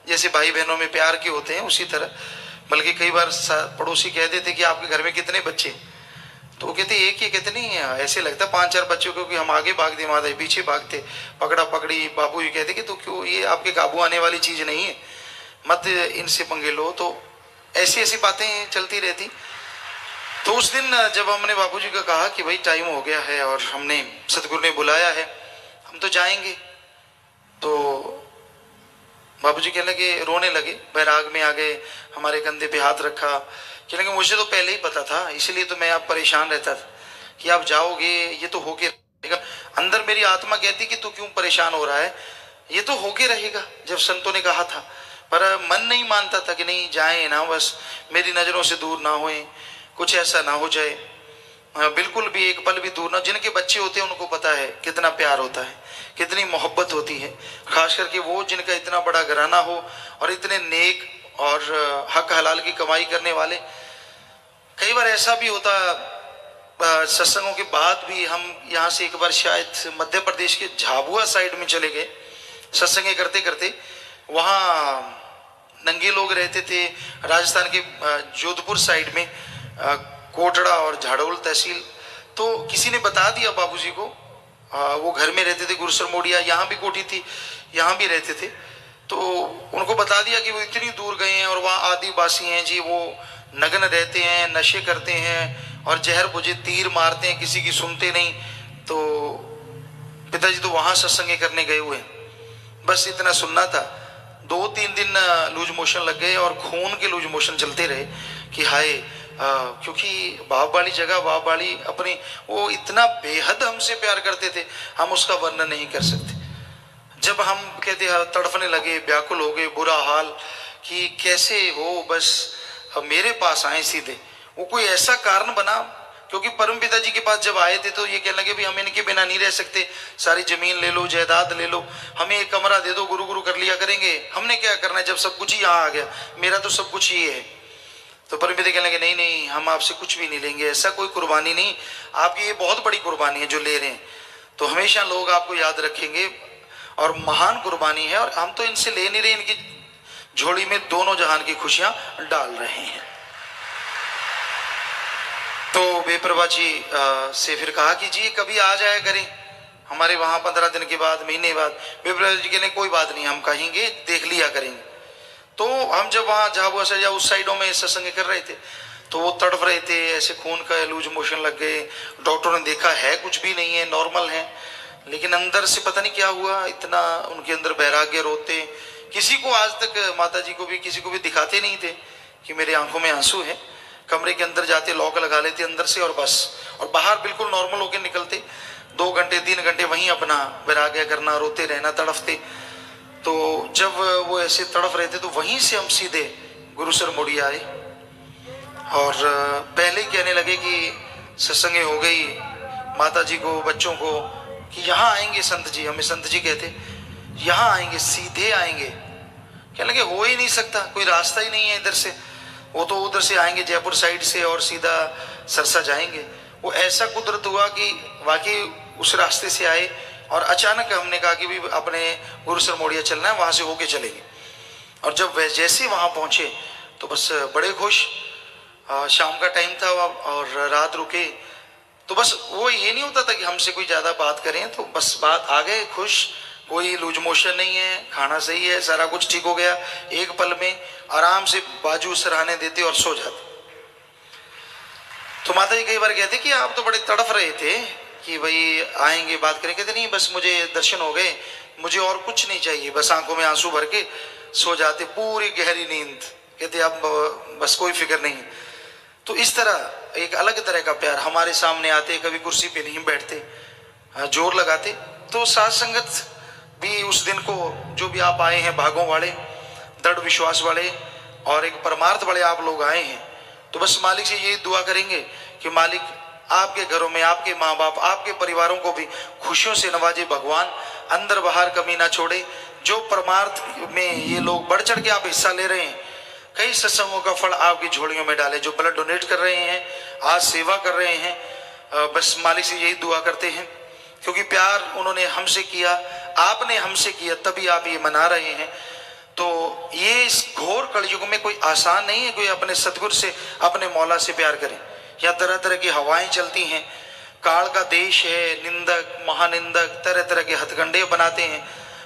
जैसे भाई बहनों में प्यार के होते हैं उसी तरह। बल्कि कई बार पड़ोसी कह देते कि आपके घर में कितने बच्चे, तो वो कहते एक ही, कहते नहीं ऐसे लगता 5-4 बच्चों, क्योंकि हम आगे भागते, माता पीछे भागते, पकड़ा पकड़ी। बाबू जी कहते कि तो क्यों, ये आपके काबू आने वाली चीज़ नहीं है, मत इनसे पंगे लो। तो ऐसी ऐसी बातें चलती रहती। तो उस दिन जब हमने बापूजी को कहा कि भाई टाइम हो गया है और हमने सतगुरु ने बुलाया है, हम तो जाएंगे, तो बापूजी कहने लगे, रोने लगे, बैराग में आ गए, हमारे कंधे पे हाथ रखा, कहने लगे मुझे तो पहले ही पता था, इसलिए तो मैं आप परेशान रहता था कि आप जाओगे, ये तो होके रहेगा। अंदर मेरी आत्मा कहती कि तू क्यों परेशान हो रहा है, ये तो होके रहेगा, जब संतों ने कहा था, पर मन नहीं मानता था कि नहीं जाए ना, बस मेरी नज़रों से दूर ना होए, कुछ ऐसा ना हो जाए, बिल्कुल भी एक पल भी दूर ना। जिनके बच्चे होते हैं उनको पता है कितना प्यार होता है, कितनी मोहब्बत होती है, खास करके वो जिनका इतना बड़ा घराना हो और इतने नेक और हक हलाल की कमाई करने वाले। कई बार ऐसा भी होता, सत्संगों के बाद भी हम यहाँ से एक बार शायद मध्य प्रदेश के झाबुआ साइड में चले गए, सत्संग करते करते, वहाँ नंगे लोग रहते थे। राजस्थान के जोधपुर साइड में कोटड़ा और झाड़ोल तहसील, तो किसी ने बता दिया बाबूजी को, वो घर में रहते थे, गुरुसर मोडिया, यहाँ भी कोठी थी, यहाँ भी रहते थे, तो उनको बता दिया कि वो इतनी दूर गए हैं और वहाँ आदिवासी हैं जी, वो नग्न रहते हैं, नशे करते हैं और जहर बुझे तीर मारते हैं, किसी की सुनते नहीं। तो पिताजी तो वहाँ सत्संग करने गए हुए, बस इतना सुनना था। 2-3 दिन लूज मोशन लग गए और खून के लूज मोशन चलते रहे कि हाय, क्योंकि बाप वाली जगह, बाप वाली अपनी, वो इतना बेहद हमसे प्यार करते थे, हम उसका वर्णन नहीं कर सकते। जब हम कहते तड़फने लगे, व्याकुल हो गए, बुरा हाल कि कैसे हो, बस मेरे पास आए सीधे। वो कोई ऐसा कारण बना, क्योंकि परम पिता जी के पास जब आए थे तो ये कहने लगे भी हम इनके बिना नहीं रह सकते, सारी जमीन ले लो, जायदाद ले लो, हमें एक कमरा दे दो, गुरु गुरु कर लिया करेंगे, हमने क्या करना है जब सब कुछ ही यहाँ आ गया, मेरा तो सब कुछ ही है। तो परम पिता कहने लगे नहीं नहीं, हम आपसे कुछ भी नहीं लेंगे, ऐसा कोई कुर्बानी नहीं, आपकी ये बहुत बड़ी कुर्बानी है जो ले रहे हैं, तो हमेशा लोग आपको याद रखेंगे और महान कुर्बानी है, और हम तो इनसे ले नहीं रहे, इनकी झोली में दोनों जहान की खुशियां डाल रहे हैं। तो बेपरवाह जी से फिर कहा कि जी कभी आ जाया करें हमारे वहाँ 15 दिन के बाद, महीने बाद। बेपरवाह जी कहने कोई बात नहीं, हम कहेंगे, देख लिया करेंगे। तो हम जब वहाँ झाबुआ से या उस साइडों में सत्संग कर रहे थे, तो वो तड़फ रहे थे, ऐसे खून का लूज मोशन लग गए। डॉक्टरों ने देखा है कुछ भी नहीं है, नॉर्मल है, लेकिन अंदर से पता नहीं क्या हुआ, इतना उनके अंदर बैराग्य, रोते। किसी को आज तक, माता जी को भी, किसी को भी दिखाते नहीं थे कि मेरे आंखों में आंसू है। कमरे के अंदर जाते, लॉक लगा लेते अंदर से, और बस, और बाहर बिल्कुल नॉर्मल होकर निकलते। 2 घंटे 3 घंटे वहीं अपना वैराग्य करना, रोते रहना, तड़फते। तो जब वो ऐसे तड़फ रहे थे तो वहीं से हम सीधे गुरुसर मोडिया आए और पहले ही कहने लगे कि सत्संग हो गई, माता जी को, बच्चों को, कि यहाँ आएंगे संत जी, हमें संत जी कहते, यहाँ आएंगे, सीधे आएंगे। कहने लगे हो ही नहीं सकता, कोई रास्ता ही नहीं है इधर से, वो तो उधर से आएंगे जयपुर साइड से और सीधा सरसा जाएंगे। वो ऐसा कुदरत हुआ कि वाकई उस रास्ते से आए और अचानक हमने कहा कि भी अपने गुरुसर मोड़िया चलना है, वहाँ से होके चलेंगे। और जब वह जैसे वहाँ पहुँचे तो बस बड़े खुश। शाम का टाइम था और रात रुके, तो बस वो ये नहीं होता था कि हमसे कोई ज़्यादा बात करें, तो बस बात आ गए खुश, कोई लूज मोशन नहीं है, खाना सही है, सारा कुछ ठीक हो गया। एक पल में आराम से बाजू सराहने देते और सो जाते। तो माता जी कई बार कहते कि आप तो बड़े तड़फ रहे थे कि भाई आएंगे बात करें, कहते नहीं बस मुझे दर्शन हो गए, मुझे और कुछ नहीं चाहिए, बस आंखों में आंसू भर के सो जाते, पूरी गहरी नींद। कहते अब बस कोई फिक्र नहीं। तो इस तरह एक अलग तरह का प्यार, हमारे सामने आते, कभी कुर्सी पे नहीं बैठते, जोर लगाते। तो साथ संगत भी उस दिन को, जो भी आप आए हैं भागों वाले, दृढ़ विश्वास वाले और एक परमार्थ वाले आप लोग आए हैं, तो बस मालिक से यही दुआ करेंगे कि मालिक आपके घरों में आपके माँ बाप, आपके परिवारों को भी खुशियों से नवाजे भगवान, अंदर बाहर कमी ना छोड़े। जो परमार्थ में ये लोग बढ़ चढ़ के आप हिस्सा ले रहे हैं, कई सत्संगों का फल आपकी झोलियों में डाले। जो ब्लड डोनेट कर रहे हैं, आज सेवा कर रहे हैं, बस मालिक से यही दुआ करते हैं, क्योंकि प्यार उन्होंने हमसे किया, आपने हमसे किया, तभी आप ये मना रहे हैं। तो ये इस घोर कलयुग में कोई आसान नहीं है कोई अपने सतगुरु से, अपने मौला से प्यार करे। यहाँ तरह तरह की हवाएं चलती हैं, काल का देश है, निंदक महानिंदक तरह तरह के हथकंडे बनाते हैं,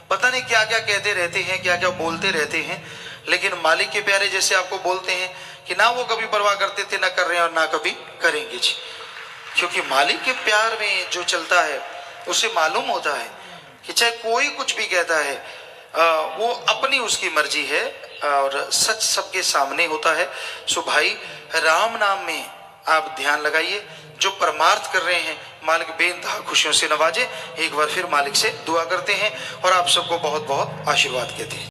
पता नहीं क्या क्या कहते रहते हैं, क्या क्या बोलते रहते हैं। लेकिन मालिक के प्यारे जैसे आपको बोलते हैं कि ना वो कभी परवाह करते थे, ना कर रहे हैं और ना कभी करेंगे जी। क्योंकि मालिक के प्यार में जो चलता है उसे मालूम होता है कि चाहे कोई कुछ भी कहता है, वो अपनी उसकी मर्जी है और सच सबके सामने होता है। सो भाई राम नाम में आप ध्यान लगाइए, जो परमार्थ कर रहे हैं मालिक बेइंतहा खुशियों से नवाजे। एक बार फिर मालिक से दुआ करते हैं और आप सबको बहुत बहुत आशीर्वाद देते हैं।